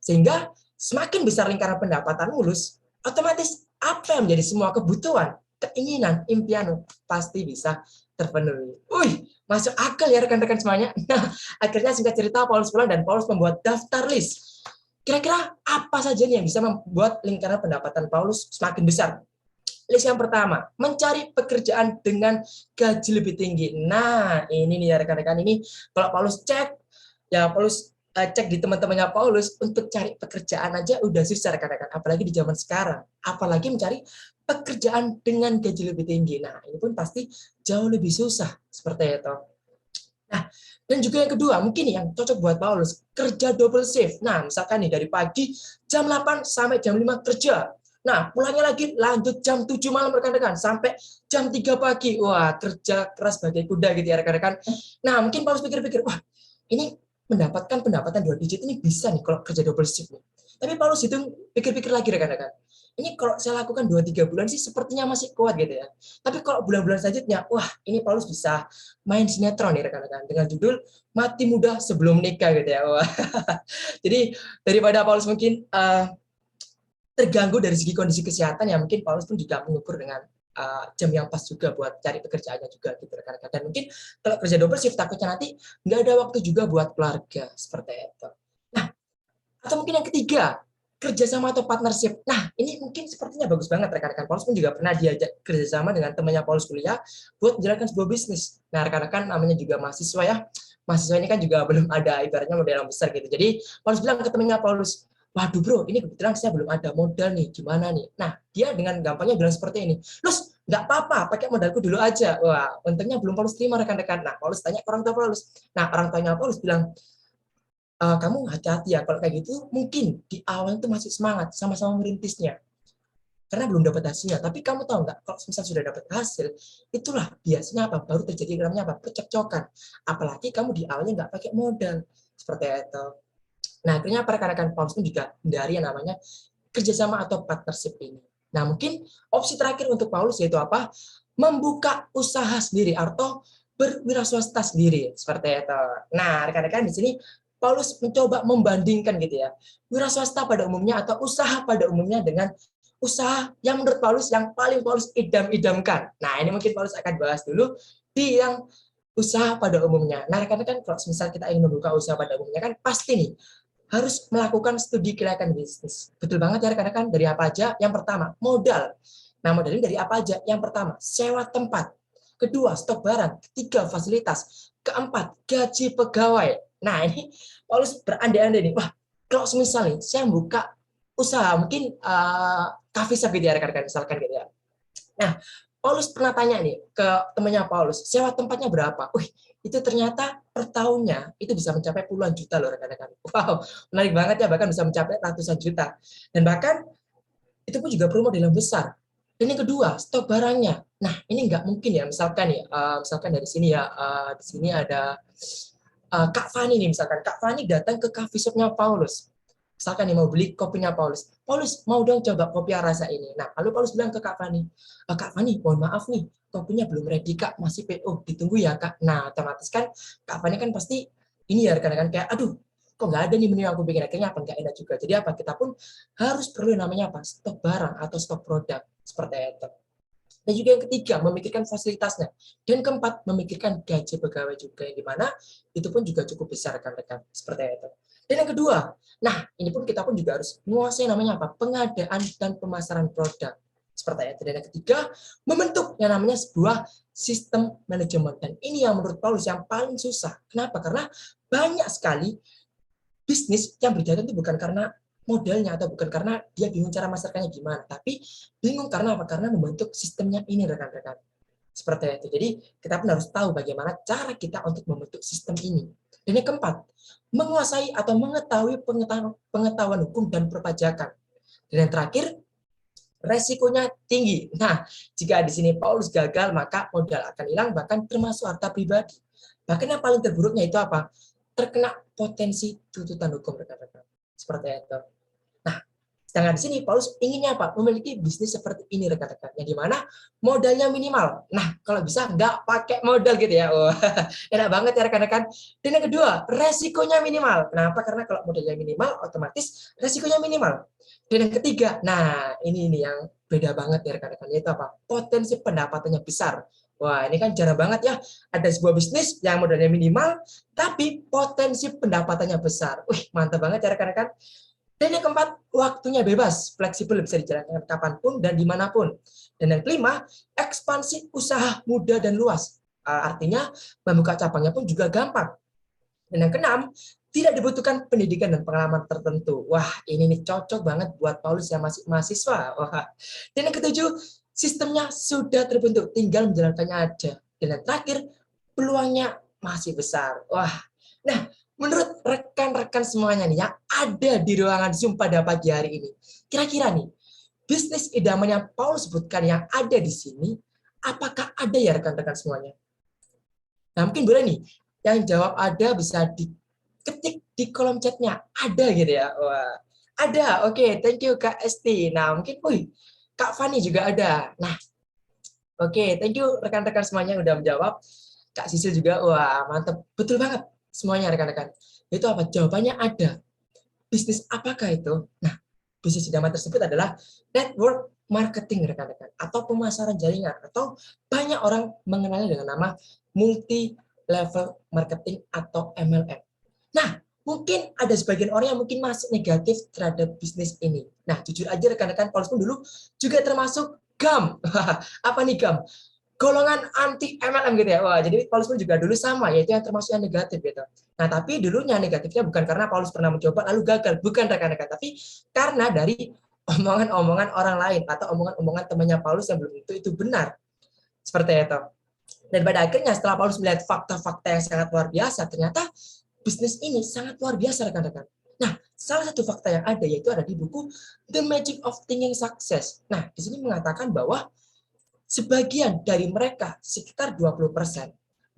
Sehingga semakin besar lingkaran pendapatan mulus, otomatis apa yang menjadi semua kebutuhan, keinginan, impianmu pasti bisa terpenuhi. Wih, masuk akal ya rekan-rekan semuanya. Nah, akhirnya singkat cerita Paulus pulang dan Paulus membuat daftar list. Kira-kira apa saja nih yang bisa membuat lingkaran pendapatan Paulus semakin besar? List yang pertama, mencari pekerjaan dengan gaji lebih tinggi. Nah, ini nih ya rekan-rekan, ini kalau Paulus cek, ya Paulus cek di teman-temannya Paulus untuk cari pekerjaan aja udah susah rekan-rekan, apalagi di zaman sekarang. Apalagi mencari pekerjaan dengan gaji lebih tinggi. Nah, ini pun pasti jauh lebih susah seperti itu. Nah, dan juga yang kedua, mungkin yang cocok buat Paulus, kerja double shift. Nah, misalkan nih dari pagi jam 8 sampai jam 5 kerja. Nah, pulangnya lagi lanjut jam 7 malam rekan-rekan sampai jam 3 pagi. Wah, kerja keras bagai kuda gitu ya rekan-rekan. Nah, mungkin Paulus pikir-pikir, wah, ini mendapatkan pendapatan 2 digit ini bisa nih kalau kerja double shift nih. Tapi Paulus itu pikir-pikir lagi rekan-rekan. Ini kalau saya lakukan 2-3 bulan sih sepertinya masih kuat gitu ya. Tapi kalau bulan-bulan selanjutnya, wah, ini Paulus bisa main sinetron nih rekan-rekan dengan judul Mati Muda Sebelum Nikah gitu ya. Wah. Jadi daripada Paulus mungkin terganggu dari segi kondisi kesehatan, ya mungkin Paulus pun juga mengukur dengan jam yang pas juga buat cari pekerjaannya juga gitu rekan-rekan. Dan mungkin kalau kerja double shift takutnya nanti nggak ada waktu juga buat keluarga seperti itu. Nah, atau mungkin yang ketiga, kerjasama atau partnership. Nah, ini mungkin sepertinya bagus banget rekan-rekan. Paulus pun juga pernah diajak kerjasama dengan temannya Paulus kuliah buat menjalankan sebuah bisnis. Nah, rekan-rekan namanya juga mahasiswa ya. Mahasiswa ini kan juga belum ada ibaratnya modal yang besar gitu. Jadi Paulus bilang ke temannya Paulus, waduh bro, ini kebetulan saya belum ada modal nih, gimana nih? Nah, dia dengan gampangnya bilang seperti ini, Lus, nggak apa-apa, pakai modalku dulu aja. Wah, untungnya belum Paulus terima rekan-rekan. Nah, Paulus tanya ke orang tua Paulus. Nah, orang tuanya Paulus bilang, kamu hati-hati ya kalau kayak gitu, mungkin di awal itu masih semangat sama-sama merintisnya karena belum dapat hasilnya. Tapi kamu tahu nggak, kalau misalnya sudah dapat hasil, itulah biasanya apa, baru terjadi namanya apa, percekcokan. Apalagi kamu di awalnya nggak pakai modal seperti itu. Nah, akhirnya para rekan-rekan Paulus pun juga hindari yang namanya kerjasama atau partnership ini. Nah, mungkin opsi terakhir untuk Paulus yaitu apa, membuka usaha sendiri atau berwirausaha sendiri seperti itu. Nah, rekan-rekan di sini Paulus mencoba membandingkan gitu ya, wira swasta pada umumnya atau usaha pada umumnya dengan usaha yang menurut Paulus yang paling Paulus idam-idamkan. Nah, ini mungkin Paulus akan bahas dulu di yang usaha pada umumnya. Nah, rekan-rekan kalau misal kita ingin membuka usaha pada umumnya kan pasti nih harus melakukan studi kelayakan bisnis. Betul banget ya rekan-rekan, dari apa aja? Yang pertama, modal. Nah, modalnya dari apa aja? Yang pertama, sewa tempat. Kedua, stok barang. Ketiga, fasilitas. Keempat, gaji pegawai. Nah, ini Paulus berandai-andai nih. Wah, kalau misalnya saya buka usaha, mungkin coffee shop gitu ya rekan-rekan, misalkan gitu ya. Nah, Paulus pernah tanya nih ke temannya Paulus, sewa tempatnya berapa? Wih, itu ternyata per tahunnya itu bisa mencapai puluhan juta loh rekan-rekan. Wow, menarik banget ya, bahkan bisa mencapai ratusan juta. Dan bahkan itu pun juga perlu modal yang besar. Dan yang kedua, stok barangnya. Nah, ini nggak mungkin ya, misalkan ya, misalkan dari sini ya, di sini ada Kak Fani nih, misalkan Kak Fani datang ke coffee shopnya Paulus. Misalkan nih mau beli kopinya Paulus. Paulus mau dong coba kopi yang rasa ini. Nah, lalu Paulus bilang ke Kak Fani, Kak Fani, mohon maaf nih, kopinya belum ready Kak, masih PO, ditunggu ya Kak. Nah, otomatis kan Kak Fani kan pasti ini ya rekan-rekan kayak, aduh, kok nggak ada nih menu yang aku bikin, akhirnya apa nggak enak juga. Jadi apa, kita pun harus perlu namanya apa, stok barang atau stok produk seperti itu. Dan juga yang ketiga, memikirkan fasilitasnya. Dan keempat, memikirkan gaji pegawai juga, yang dimana itu pun juga cukup besar rekan-rekan seperti itu. Dan yang kedua, nah ini pun kita pun juga harus menguasai namanya apa, pengadaan dan pemasaran produk seperti itu. Dan yang ketiga, membentuk yang namanya sebuah sistem manajemen. Dan ini yang menurut Paulus yang paling susah. Kenapa? Karena banyak sekali bisnis yang berjalan itu bukan karena modalnya atau bukan karena dia bingung cara masarkannya gimana, tapi bingung karena apa? Karena membentuk sistemnya ini rekan-rekan. Seperti itu. Jadi kita pun harus tahu bagaimana cara kita untuk membentuk sistem ini. Dan yang keempat, menguasai atau mengetahui pengetahuan hukum dan perpajakan. Dan yang terakhir, resikonya tinggi. Nah, jika di sini Paulus gagal, maka modal akan hilang, bahkan termasuk harta pribadi. Bahkan yang paling terburuknya itu apa? terkena potensi tuntutan hukum rekan-rekan. Seperti itu. Nah, sedangkan di sini Paulus inginnya apa? Memiliki bisnis seperti ini rekan-rekan, yang dimana modalnya minimal. Nah, kalau bisa nggak pakai modal gitu ya. Wah, enak banget ya rekan-rekan. Dan yang kedua, resikonya minimal. Kenapa? Karena kalau modalnya minimal, otomatis resikonya minimal. Dan yang ketiga, nah ini yang beda banget ya rekan-rekan, yaitu apa? Potensi pendapatannya besar. Wah, ini kan jarang banget ya, ada sebuah bisnis yang modalnya minimal, tapi potensi pendapatannya besar. Wih, mantap banget ya rekan-rekan. Dan yang keempat, waktunya bebas, fleksibel, bisa dijalankan kapanpun dan dimanapun. Dan yang kelima, ekspansi usaha mudah dan luas. Artinya, membuka cabangnya pun juga gampang. Dan yang keenam, tidak dibutuhkan pendidikan dan pengalaman tertentu. Wah, ini nih cocok banget buat Paulus yang masih mahasiswa. Wah. Dan yang ketujuh, sistemnya sudah terbentuk, tinggal menjalankannya aja. Dan yang terakhir, peluangnya masih besar. Wah. Nah, menurut rekan-rekan semuanya nih yang ada di ruangan Zoom pada pagi hari ini, kira-kira nih, bisnis idaman yang Paulus sebutkan yang ada di sini, apakah ada ya rekan-rekan semuanya? Nah, mungkin boleh nih, yang jawab ada bisa diketik di kolom chatnya. Ada gitu ya? Wah, ada. Oke, thank you Kak Esti. Nah, mungkin, Kak Fani juga ada. Nah, oke, thank you rekan-rekan semuanya yang udah menjawab. Kak Sisil juga, wah mantap. Betul banget semuanya rekan-rekan. Itu apa? Jawabannya ada. Bisnis apakah itu? Nah, bisnis idaman tersebut adalah network marketing rekan-rekan, atau pemasaran jaringan, atau banyak orang mengenalnya dengan nama multi level marketing atau MLM. Nah, mungkin ada sebagian orang yang mungkin masih negatif terhadap bisnis ini. Nah, jujur aja rekan-rekan, Paulus pun dulu juga termasuk GAM. Apa nih GAM? Golongan anti MLM gitu ya. Wah, jadi Paulus pun juga dulu sama, yaitu yang termasuk yang negatif gitu. Nah, tapi dulunya negatifnya bukan karena Paulus pernah mencoba lalu gagal, bukan rekan-rekan, tapi karena dari omongan-omongan orang lain atau omongan-omongan temannya Paulus yang belum tentu itu benar. Seperti itu. Dan pada akhirnya setelah Paulus melihat fakta-fakta yang sangat luar biasa, ternyata bisnis ini sangat luar biasa rekan-rekan. Nah, salah satu fakta yang ada yaitu ada di buku The Magic of Thinking Success. Nah, di sini mengatakan bahwa sebagian dari mereka, sekitar 20%,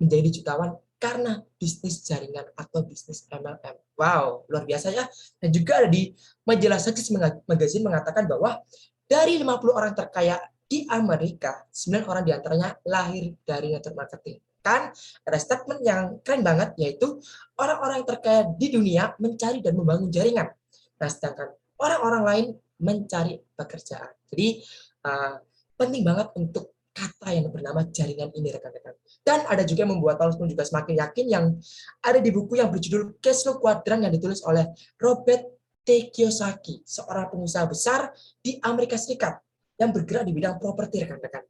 menjadi jutawan karena bisnis jaringan atau bisnis MLM. Wow, luar biasa ya. Dan juga ada di majalah Success Magazine mengatakan bahwa dari 50 orang terkaya di Amerika, 9 orang diantaranya lahir dari network marketing. Kan ada statement yang keren banget, yaitu orang-orang terkaya di dunia mencari dan membangun jaringan. Nah, sedangkan orang-orang lain mencari pekerjaan. Jadi, penting banget untuk kata yang bernama jaringan ini rekan-rekan. Dan ada juga yang membuat Paulus pun juga semakin yakin yang ada di buku yang berjudul Cash Flow Quadrant yang ditulis oleh Robert T. Kiyosaki, seorang pengusaha besar di Amerika Serikat yang bergerak di bidang properti rekan-rekan.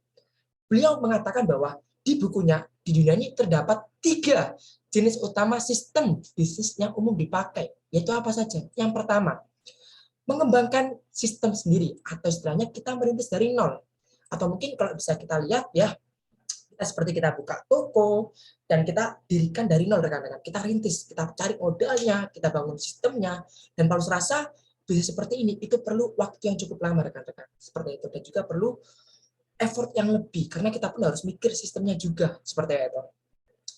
Beliau mengatakan bahwa di bukunya di dunia ini terdapat 3 jenis utama sistem bisnis yang umum dipakai, yaitu apa saja? Yang pertama, mengembangkan sistem sendiri, atau istilahnya kita merintis dari nol. Atau mungkin kalau bisa kita lihat ya, kita seperti kita buka toko dan kita dirikan dari nol rekan-rekan. Kita rintis, kita cari modalnya, kita bangun sistemnya. Dan Paulus rasa bisnis seperti ini itu perlu waktu yang cukup lama rekan-rekan. Seperti itu, dan juga perlu effort yang lebih karena kita pun harus mikir sistemnya juga seperti itu.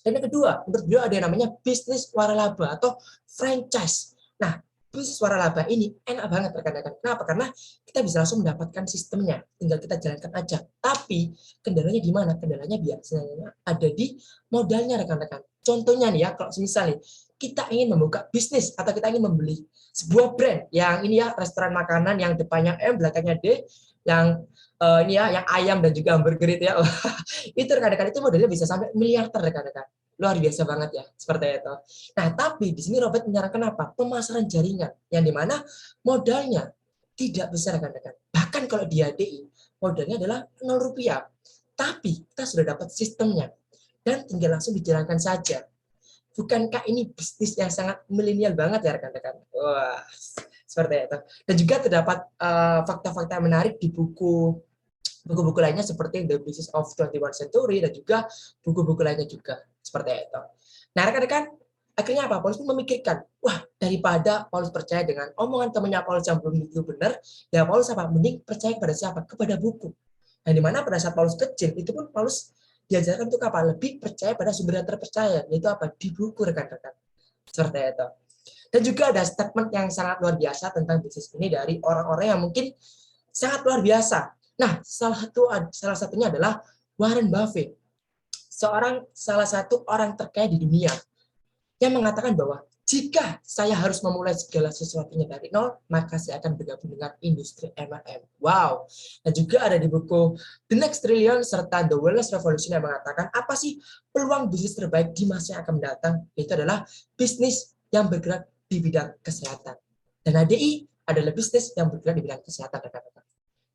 Dan yang kedua, menurut beliau ada yang namanya bisnis waralaba atau franchise. Nah, bisnis waralaba ini enak banget rekan-rekan. Kenapa? Karena kita bisa langsung mendapatkan sistemnya, tinggal kita jalankan aja. Tapi kendalanya di mana? Kendalanya biasanya ada di modalnya rekan-rekan. Contohnya nih ya, kalau misalnya kita ingin membuka bisnis atau kita ingin membeli sebuah brand yang ini ya, restoran makanan yang depannya M, belakangnya D, yang ini ya, yang ayam dan juga hamburger itu ya. Itu rekan-rekan, itu modalnya bisa sampai miliarder rekan-rekan. Luar biasa banget ya, seperti itu. Nah, tapi di sini Robert menyarankan apa? Pemasaran jaringan, yang dimana modalnya tidak besar rekan-rekan. Bahkan kalau di ADI, modalnya adalah 0 rupiah. Tapi kita sudah dapat sistemnya, dan tinggal langsung dijalankan saja. Bukankah ini bisnis yang sangat milenial banget ya rekan-rekan? Wah, seperti itu. Dan juga terdapat fakta-fakta menarik di buku-buku lainnya seperti The Business of 21st Century dan juga buku-buku lainnya juga seperti itu. Nah, rekan-rekan, akhirnya apa? Paulus pun memikirkan, wah, daripada Paulus percaya dengan omongan temannya Paulus yang belum itu benar, ya Paulus apa? Mending percaya kepada siapa? Kepada buku. Nah, di mana pada saat Paulus kecil, itu pun Paulus diajarkan untuk apa? Lebih percaya pada sumber yang terpercaya, yaitu apa? Di buku rekan-rekan. Seperti itu. Dan juga ada statement yang sangat luar biasa tentang bisnis ini dari orang-orang yang mungkin sangat luar biasa. Nah, salah satunya adalah Warren Buffett, salah satu orang terkaya di dunia, yang mengatakan bahwa jika saya harus memulai segala sesuatunya dari nol, maka saya akan bergabung dengan industri MLM. Wow. Dan juga ada di buku The Next Trillion serta The Wellness Revolution yang mengatakan apa sih peluang bisnis terbaik di masa yang akan mendatang, yaitu adalah bisnis yang bergerak di bidang kesehatan. Dan ADI adalah bisnis yang bergerak di bidang kesehatan, rekan-rekan.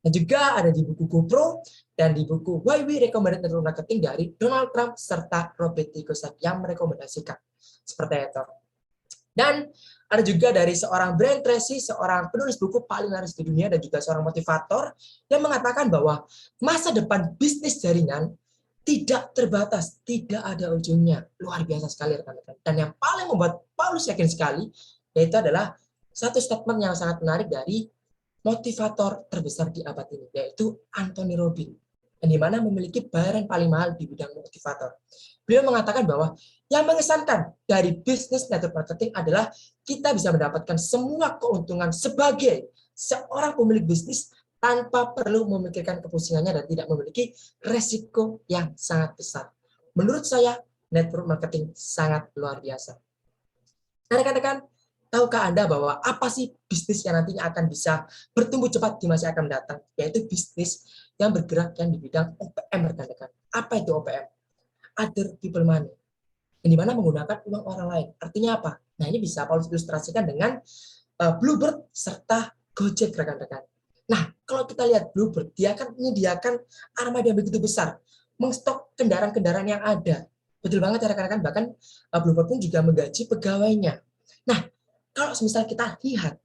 Dan juga ada di buku GoPro dan di buku Why We Recommended Network Marketing dari Donald Trump serta Robert T. Kiyosaki yang merekomendasikan. Seperti itu. Dan ada juga dari seorang Brian Tracy, seorang penulis buku paling laris di dunia dan juga seorang motivator yang mengatakan bahwa masa depan bisnis jaringan tidak terbatas, tidak ada ujungnya. Luar biasa sekali rekan-rekan. Dan yang paling membuat Paulus yakin sekali yaitu adalah satu statement yang sangat menarik dari motivator terbesar di abad ini, yaitu Anthony Robbins, yang dimana memiliki bayaran paling mahal di bidang motivator. Beliau mengatakan bahwa yang mengesankan dari bisnis network marketing adalah kita bisa mendapatkan semua keuntungan sebagai seorang pemilik bisnis tanpa perlu memikirkan kepusingannya dan tidak memiliki resiko yang sangat besar. Menurut saya, network marketing sangat luar biasa. Nah, rekan-rekan, tahukah Anda bahwa apa sih bisnis yang nantinya akan bisa bertumbuh cepat di masa yang akan datang? Yaitu bisnis yang bergerak yang di bidang OPM, rekan-rekan. Apa itu OPM? Other people money. Yang dimana menggunakan uang orang lain. Artinya apa? Nah, ini bisa Paulus ilustrasikan dengan Bluebird serta Gojek, rekan-rekan. Nah, kalau kita lihat Bluebird, dia akan menyediakan armada yang begitu besar, mengstok kendaraan-kendaraan yang ada. Betul banget ya rekan-rekan, bahkan Bluebird pun juga menggaji pegawainya. Nah, kalau misalnya kita lihat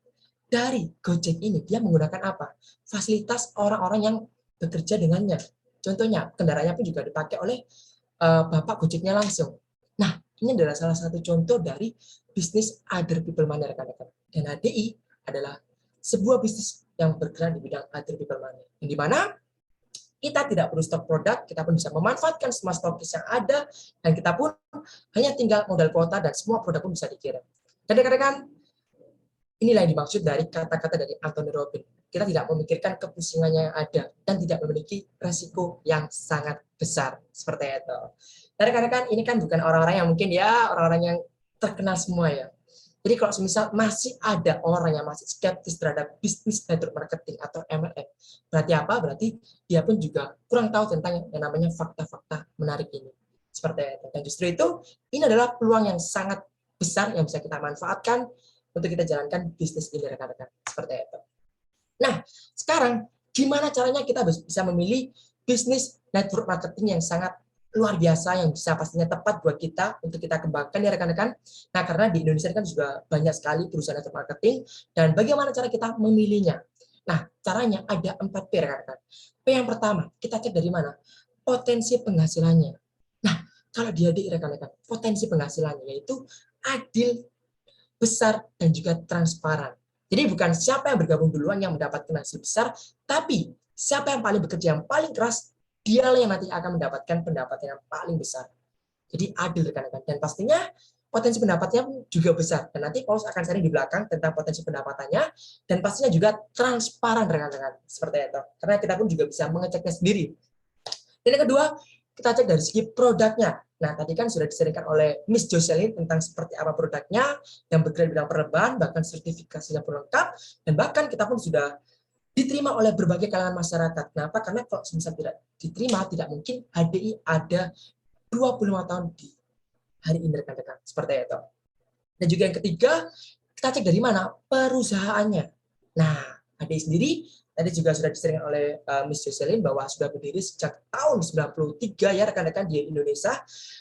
dari Gojek ini, dia menggunakan apa? Fasilitas orang-orang yang bekerja dengannya. Contohnya, kendaraannya pun juga dipakai oleh Bapak Gojeknya langsung. Nah, ini adalah salah satu contoh dari bisnis other people money, rekan-rekan. Dan ADI adalah sebuah bisnis yang bergerak di bidang other people money. Yang dimana kita tidak perlu stok produk, kita pun bisa memanfaatkan semua stokis yang ada, dan kita pun hanya tinggal modal kuota dan semua produk pun bisa dikirim. Dan rekan-rekan, inilah yang dimaksud dari kata-kata dari Anthony Robbins. Kita tidak memikirkan kepusingannya yang ada dan tidak memiliki resiko yang sangat besar. Seperti itu. Nah, rekan-rekan, ini kan bukan orang-orang yang mungkin ya orang-orang yang terkenal semua ya. Jadi kalau misal masih ada orang yang masih skeptis terhadap bisnis network marketing atau MLM, berarti apa? Berarti dia pun juga kurang tahu tentang yang namanya fakta-fakta menarik ini. Seperti itu. Dan justru itu, ini adalah peluang yang sangat besar yang bisa kita manfaatkan untuk kita jalankan bisnis ini, rekan-rekan. Seperti itu. Nah, sekarang gimana caranya kita bisa memilih bisnis network marketing yang sangat luar biasa, yang bisa pastinya tepat buat kita untuk kita kembangkan ya rekan-rekan. Nah, karena di Indonesia kan juga banyak sekali perusahaan network marketing, dan bagaimana cara kita memilihnya? Nah, caranya ada 4P, rekan-rekan. P yang pertama, kita cek dari mana? Potensi penghasilannya. Nah, kalau dia di rekan-rekan, potensi penghasilannya yaitu adil, besar, dan juga transparan. Jadi bukan siapa yang bergabung duluan yang mendapatkan hasil besar, tapi siapa yang paling bekerja, yang paling keras, dialah yang nanti akan mendapatkan pendapatan yang paling besar. Jadi adil, rekan-rekan. Dan pastinya potensi pendapatnya juga besar. Dan nanti Paulus akan sharing di belakang tentang potensi pendapatannya, dan pastinya juga transparan, rekan-rekan. Seperti itu. Karena kita pun juga bisa mengeceknya sendiri. Dan yang kedua, kita cek dari segi produknya. Nah, tadi kan sudah disampaikan oleh Miss Jocelyn tentang seperti apa produknya, yang bergerak di bidang perlebahan, bahkan sertifikasinya pun lengkap, dan bahkan kita pun sudah diterima oleh berbagai kalangan masyarakat. Kenapa? Karena kalau misal tidak diterima, tidak mungkin HDI ada 25 tahun di hari ini, rekan-rekan. Seperti itu. Dan juga yang ketiga, kita cek dari mana? Perusahaannya. Nah, HDI sendiri tadi juga sudah disering oleh Miss Jocelyn bahwa sudah berdiri sejak tahun 93 ya rekan-rekan di Indonesia,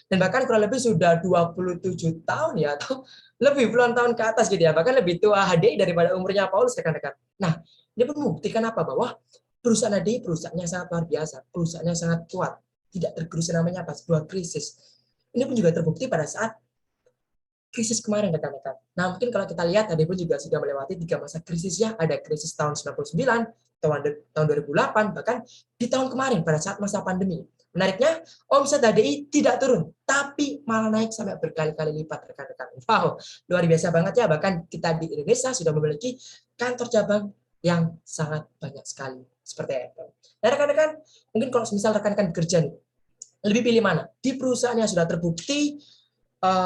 dan bahkan kurang lebih sudah 27 tahun ya, atau lebih puluhan tahun ke atas gitu ya, bahkan lebih tua HDI daripada umurnya Paulus, rekan-rekan. Nah, ini pun membuktikan apa? Bahwa perusahaan HDI perusahaannya sangat luar biasa, perusahaannya sangat kuat, tidak tergerus namanya apa? Sebuah krisis. Ini pun juga terbukti pada saat krisis kemarin, rekan-rekan. Nah, mungkin kalau kita lihat, HDI pun juga sudah melewati 3 masa krisisnya. Ada krisis tahun 99, tahun 2008, bahkan di tahun kemarin pada saat masa pandemi. Menariknya, omset HDI tidak turun, tapi malah naik sampai berkali-kali lipat, rekan-rekan. Wow, luar biasa banget ya. Bahkan kita di Indonesia sudah memiliki kantor cabang yang sangat banyak sekali. Seperti itu. Nah, rekan-rekan, mungkin kalau misal rekan-rekan bekerja nih, lebih pilih mana? Di perusahaan yang sudah terbukti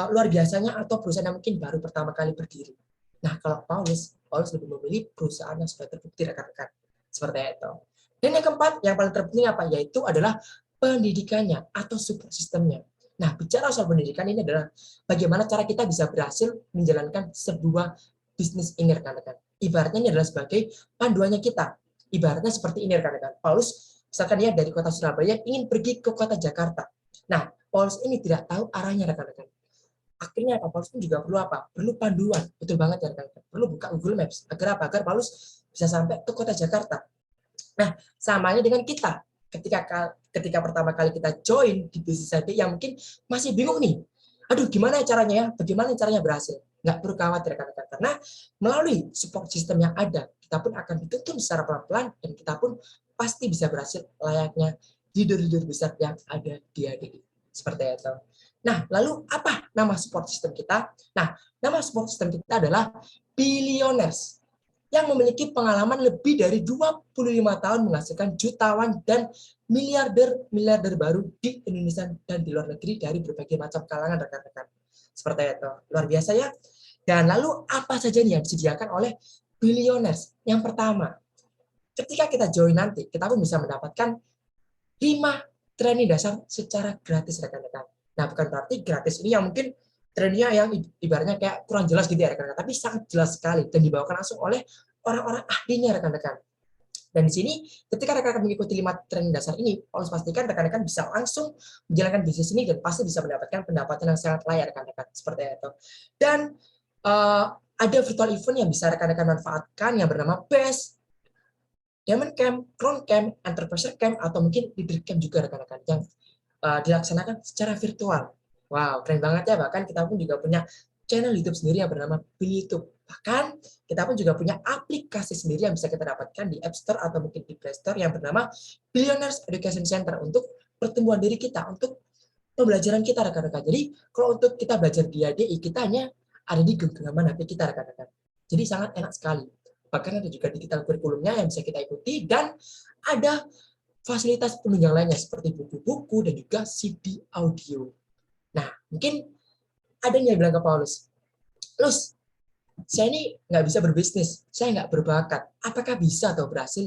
luar biasanya atau perusahaan yang mungkin baru pertama kali berdiri. Nah, kalau Paulus lebih memilih perusahaan yang sudah terbukti, rekan-rekan. Seperti itu. Dan yang keempat, yang paling terpenting apa? Yaitu adalah pendidikannya atau support sistemnya. Nah, bicara soal pendidikan ini adalah bagaimana cara kita bisa berhasil menjalankan sebuah bisnis ini, rekan-rekan. Ibaratnya ini adalah sebagai panduannya kita. Ibaratnya seperti ini, rekan-rekan. Paulus, misalkan dia dari kota Surabaya ingin pergi ke kota Jakarta. Nah, Paulus ini tidak tahu arahnya, rekan-rekan. Akhirnya apa? Paulus pun juga perlu apa? Perlu panduan. Betul banget ya, rekan-rekan. Perlu buka Google Maps. Agar apa? Agar Paulus bisa sampai ke kota Jakarta. Nah, samanya dengan kita. Ketika pertama kali kita join di bisnis HDI yang mungkin masih bingung nih. Aduh, gimana caranya ya? Bagaimana caranya berhasil? Nggak perlu khawatir, rekan-rekan. Karena melalui support system yang ada, kita pun akan dituntun secara pelan-pelan dan kita pun pasti bisa berhasil layaknya leader-leader besar yang ada di HDI. Seperti itu. Nah, lalu apa nama support system kita? Nah, nama support system kita adalah Billionaires, yang memiliki pengalaman lebih dari 25 tahun menghasilkan jutawan dan miliarder baru di Indonesia dan di luar negeri dari berbagai macam kalangan, rekan-rekan. Seperti itu. Luar biasa ya. Dan lalu apa saja nih yang disediakan oleh Billionaires? Yang pertama, ketika kita join nanti, kita pun bisa mendapatkan 5 training dasar secara gratis, rekan-rekan. Nah, bukan berarti gratis ini yang mungkin trainingnya yang ibaratnya kayak kurang jelas gitu ya, rekan-rekan, tapi sangat jelas sekali dan dibawakan langsung oleh orang-orang ahlinya, rekan-rekan. Dan di sini ketika rekan-rekan mengikuti 5 training dasar ini, Paulus pastikan rekan-rekan bisa langsung menjalankan bisnis ini dan pasti bisa mendapatkan pendapatan yang sangat layak, rekan-rekan. Seperti itu. Dan ada virtual event yang bisa rekan-rekan manfaatkan yang bernama BEST, Diamond Camp, Crown Camp, Entrepreneur Camp, atau mungkin Leader Camp juga, rekan-rekan, yang dilaksanakan secara virtual. Wow, keren banget ya. Bahkan kita pun juga punya channel YouTube sendiri yang bernama Bill YouTube. Bahkan kita pun juga punya aplikasi sendiri yang bisa kita dapatkan di App Store atau mungkin di Play Store yang bernama Billionaires Education Center untuk pertumbuhan diri kita, untuk pembelajaran kita, rekan-rekan. Jadi kalau untuk kita belajar di HDI, kita hanya ada di genggaman HP kita, rekan-rekan. Jadi sangat enak sekali. Bahkan ada juga digital kurikulumnya yang bisa kita ikuti dan ada fasilitas penunjang lainnya seperti buku-buku dan juga CD audio. Nah, mungkin ada yang bilang ke Paulus, Lus, saya ini nggak bisa berbisnis, saya nggak berbakat. Apakah bisa atau berhasil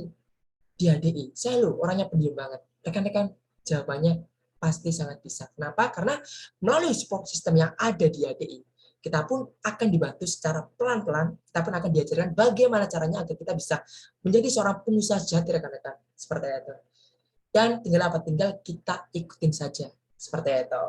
di HDI? Saya orangnya pendiam banget. Rekan-rekan, jawabannya pasti sangat bisa. Kenapa? Karena melalui support system yang ada di HDI, kita pun akan dibantu secara pelan-pelan, kita pun akan diajarkan bagaimana caranya agar kita bisa menjadi seorang pengusaha sejati, rekan-rekan. Seperti itu. Dan tinggal apa? Tinggal kita ikutin saja. Seperti itu.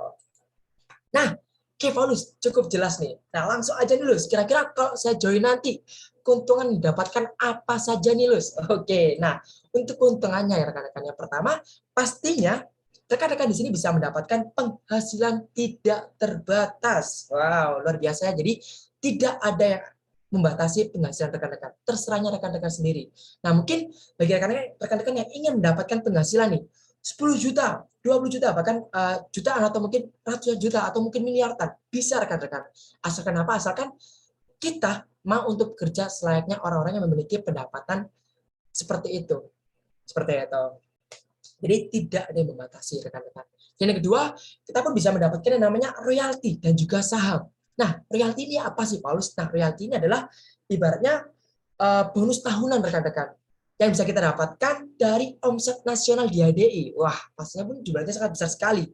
Nah, oke Paulus, cukup jelas nih. Nah, langsung aja nih Lus. Kira-kira kalau saya join nanti, keuntungan didapatkan apa saja nih Lus? Oke, nah untuk keuntungannya ya rekan-rekan. Yang pertama, pastinya rekan-rekan di sini bisa mendapatkan penghasilan tidak terbatas. Wow, luar biasa ya. Jadi tidak ada yang membatasi penghasilan rekan-rekan. Terserahnya rekan-rekan sendiri. Nah, mungkin bagi rekan-rekan yang ingin mendapatkan penghasilan nih, 10 juta, 20 juta, bahkan jutaan atau mungkin ratusan juta atau mungkin miliaran, bisa rekan-rekan. Asalkan apa? Asalkan kita mau untuk bekerja selayaknya orang-orang yang memiliki pendapatan seperti itu. Seperti itu. Jadi tidak ada yang membatasi, rekan-rekan. Dan yang kedua, kita pun bisa mendapatkan yang namanya royalti dan juga saham. Nah, royalti ini apa sih, Paulus? Nah, royalti ini adalah ibaratnya bonus tahunan, rekan-rekan, yang bisa kita dapatkan dari omset nasional di HDI. Wah, pastinya pun jumlahnya sangat besar sekali.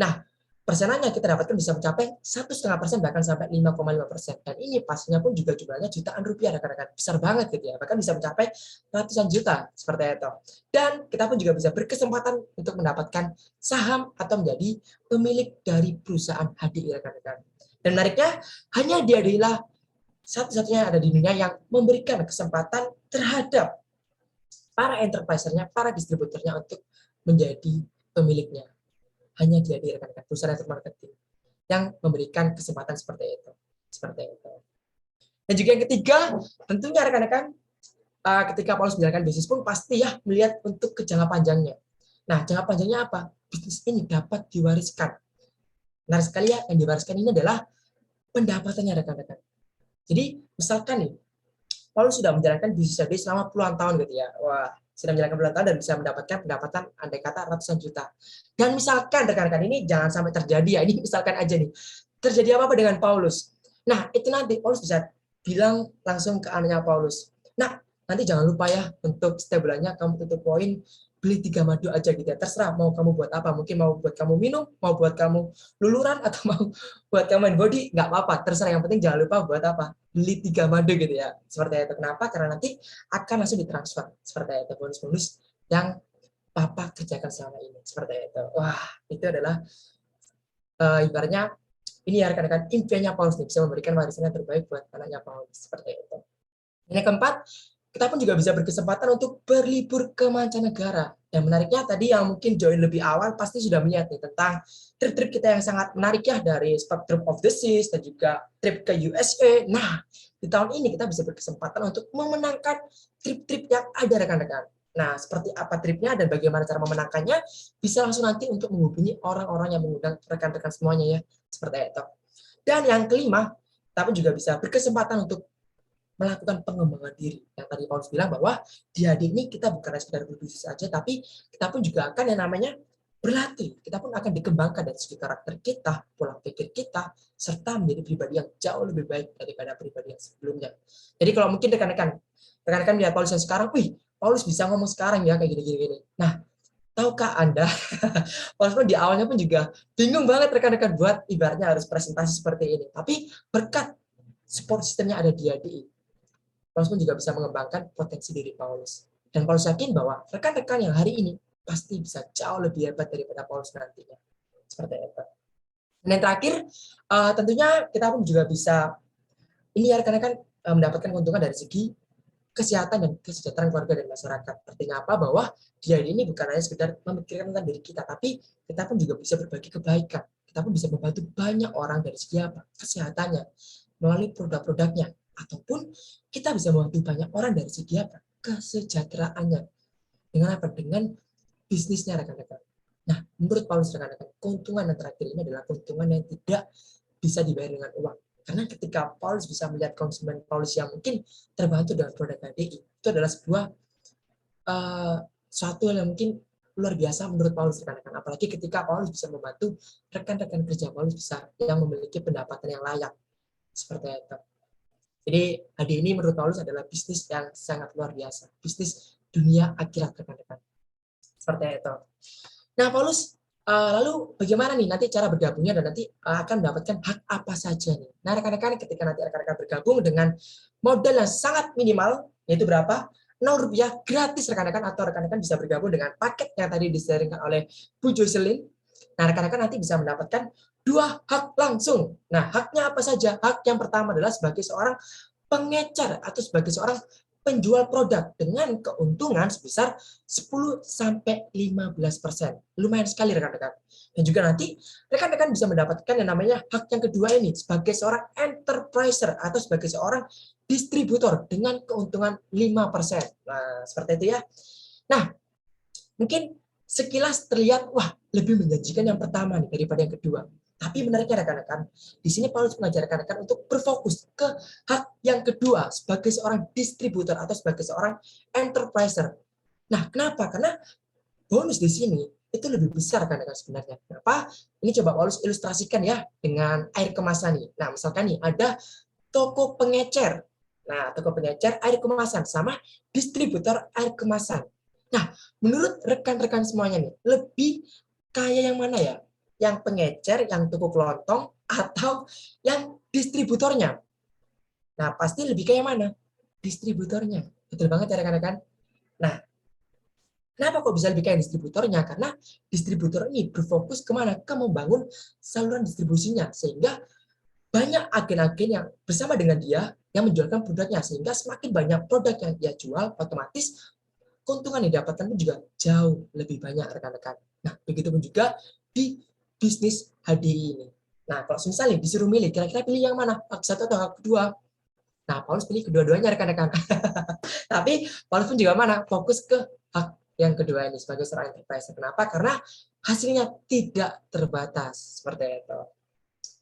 Nah, persenannya kita dapatkan bisa mencapai 1,5% bahkan sampai 5,5%. Dan ini pastinya pun juga jumlahnya jutaan rupiah, rekan-rekan. Besar banget gitu ya. Bahkan bisa mencapai ratusan juta seperti itu. Dan kita pun juga bisa berkesempatan untuk mendapatkan saham atau menjadi pemilik dari perusahaan HDI, rekan-rekan. Dan menariknya, hanya di HDI lah satu-satunya ada di dunia yang memberikan kesempatan terhadap para enterprise-nya, para distributornya untuk menjadi pemiliknya. Hanya dia, rekan-rekan, perusahaan network marketing yang memberikan kesempatan seperti itu. Seperti itu. Dan juga yang ketiga, tentunya rekan-rekan, ketika Paulus menjalankan bisnis pun pasti ya melihat untuk ke jangka panjangnya. Nah, jangka panjangnya apa? bisnis ini dapat diwariskan. Benar sekali ya, yang diwariskan ini adalah pendapatannya rekan-rekan. Jadi misalkan nih, Paulus sudah menjalankan bisnis tadi selama puluhan tahun gitu ya. Wah, sudah menjalankan puluhan tahun dan bisa mendapatkan pendapatan andai kata ratusan juta. Dan misalkan rekan-rekan ini jangan sampai terjadi ya, ini misalkan aja nih. Terjadi apa-apa dengan Paulus. Nah, itu nanti Paulus bisa bilang langsung ke anaknya Paulus. Nah, nanti jangan lupa ya, untuk setiap bulannya kamu tutup poin, beli 3 madu aja gitu ya. Terserah mau kamu buat apa. Mungkin mau buat kamu minum, mau buat kamu luluran, atau mau buat kamu main body, nggak apa-apa. Terserah, yang penting jangan lupa buat apa. Beli 3 madu gitu ya. Seperti itu. Kenapa? Karena nanti akan langsung ditransfer. Seperti itu. Bonus-bonus yang Papa kerjakan selama ini. Seperti itu. Wah, itu adalah ibaratnya ini ya rekan-rekan, impiannya Paulus nih, bisa memberikan warisan yang terbaik buat anaknya Paulus. Seperti itu. Yang keempat, kita pun juga bisa berkesempatan untuk berlibur ke mancanegara. Dan menariknya tadi yang mungkin join lebih awal pasti sudah melihat nih tentang trip-trip kita yang sangat menarik ya, dari Spectrum of the Seas dan juga trip ke USA. Nah, di tahun ini kita bisa berkesempatan untuk memenangkan trip-trip yang ada rekan-rekan. Nah, seperti apa tripnya dan bagaimana cara memenangkannya, bisa langsung nanti untuk menghubungi orang-orang yang mengundang rekan-rekan semuanya ya. Seperti itu. Dan yang kelima, kita pun juga bisa berkesempatan untuk melakukan pengembangan diri. Yang tadi Paulus bilang bahwa di HD ini kita bukan hanya sekedar berbisnis saja, tapi kita pun juga akan yang namanya berlatih. Kita pun akan dikembangkan dari segi karakter kita, pola pikir kita, serta menjadi pribadi yang jauh lebih baik daripada pribadi yang sebelumnya. Jadi kalau mungkin rekan-rekan lihat Paulus yang sekarang, wih, Paulus bisa ngomong sekarang ya kayak gini-gini. Nah, tahukah Anda, Paulus pun di awalnya pun juga bingung banget rekan-rekan buat ibaratnya harus presentasi seperti ini. Tapi berkat support sistemnya ada di HDI, Paulus pun juga bisa mengembangkan potensi diri Paulus. Dan Paulus yakin bahwa rekan-rekan yang hari ini pasti bisa jauh lebih hebat daripada Paulus nantinya. Seperti itu. Dan yang terakhir, tentunya kita pun juga bisa, ini ya rekan-rekan, mendapatkan keuntungan dari segi kesehatan dan kesejahteraan keluarga dan masyarakat. Artinya apa? Bahwa dia ini bukan hanya sekedar memikirkan tentang diri kita, tapi kita pun juga bisa berbagi kebaikan. Kita pun bisa membantu banyak orang dari segi apa? Kesehatannya, melalui produk-produknya. Ataupun kita bisa membantu banyak orang dari segi apa? Kesejahteraannya. Dengan apa? Dengan bisnisnya rekan-rekan. Nah, menurut Paulus rekan-rekan, keuntungan yang terakhir ini adalah keuntungan yang tidak bisa dibayar dengan uang. Karena ketika Paulus bisa melihat konsumen Paulus yang mungkin terbantu dengan produk HDI, itu adalah sebuah suatu yang mungkin luar biasa menurut Paulus rekan-rekan. Apalagi ketika Paulus bisa membantu rekan-rekan kerja Paulus bisa yang memiliki pendapatan yang layak. Seperti itu. Jadi HDI ini menurut Paulus adalah bisnis yang sangat luar biasa. Bisnis dunia akhirat rekan-rekan. Seperti itu. Nah, Paulus, lalu bagaimana nih nanti cara bergabungnya dan nanti akan mendapatkan hak apa saja nih? Nah, rekan-rekan, ketika nanti rekan-rekan bergabung dengan modal yang sangat minimal, yaitu berapa? Rp0 gratis rekan-rekan, atau rekan-rekan bisa bergabung dengan paket yang tadi disediakan oleh Bu Jocelyn. Nah, rekan-rekan nanti bisa mendapatkan 2 hak langsung. Nah, haknya apa saja? Hak yang pertama adalah sebagai seorang pengecer atau sebagai seorang penjual produk dengan keuntungan sebesar 10-15%. Lumayan sekali rekan-rekan. Dan juga nanti rekan-rekan bisa mendapatkan yang namanya hak yang kedua ini sebagai seorang enterpriser atau sebagai seorang distributor dengan keuntungan 5%. Nah, seperti itu ya. Nah, mungkin sekilas terlihat wah, lebih menjanjikan yang pertama nih daripada yang kedua. Tapi menariknya rekan-rekan, di sini Paulus mengajarkan rekan untuk berfokus ke hak yang kedua sebagai seorang distributor atau sebagai seorang enterpriser. Nah, kenapa? Karena bonus di sini itu lebih besar rekan-rekan sebenarnya. Kenapa? Ini coba Paulus ilustrasikan ya dengan air kemasan nih. Nah, misalkan nih ada toko pengecer. Nah, toko pengecer air kemasan sama distributor air kemasan. Nah, menurut rekan-rekan semuanya nih, lebih kaya yang mana ya? Yang pengecer, yang toko kelontong, atau yang distributornya? Nah, pasti lebih kaya mana? Distributornya. Betul banget ya rekan-rekan? Nah, kenapa kok bisa lebih kaya distributornya? Karena distributor ini berfokus kemana? Ke membangun saluran distribusinya. Sehingga banyak agen-agen yang bersama dengan dia yang menjualkan produknya. Sehingga semakin banyak produk yang dia jual, otomatis keuntungan yang didapatkan pun juga jauh lebih banyak rekan-rekan. Nah, begitu pun juga di bisnis HDI ini. Nah, kalau misalnya disuruh milih, kira-kira pilih yang mana? Hak satu atau hak kedua? Nah, Paulus pilih kedua-duanya rekan-rekan. Tapi Paulus pun juga mana? Fokus ke hak yang kedua ini sebagai seorang enterprise. Kenapa? Karena hasilnya tidak terbatas seperti itu.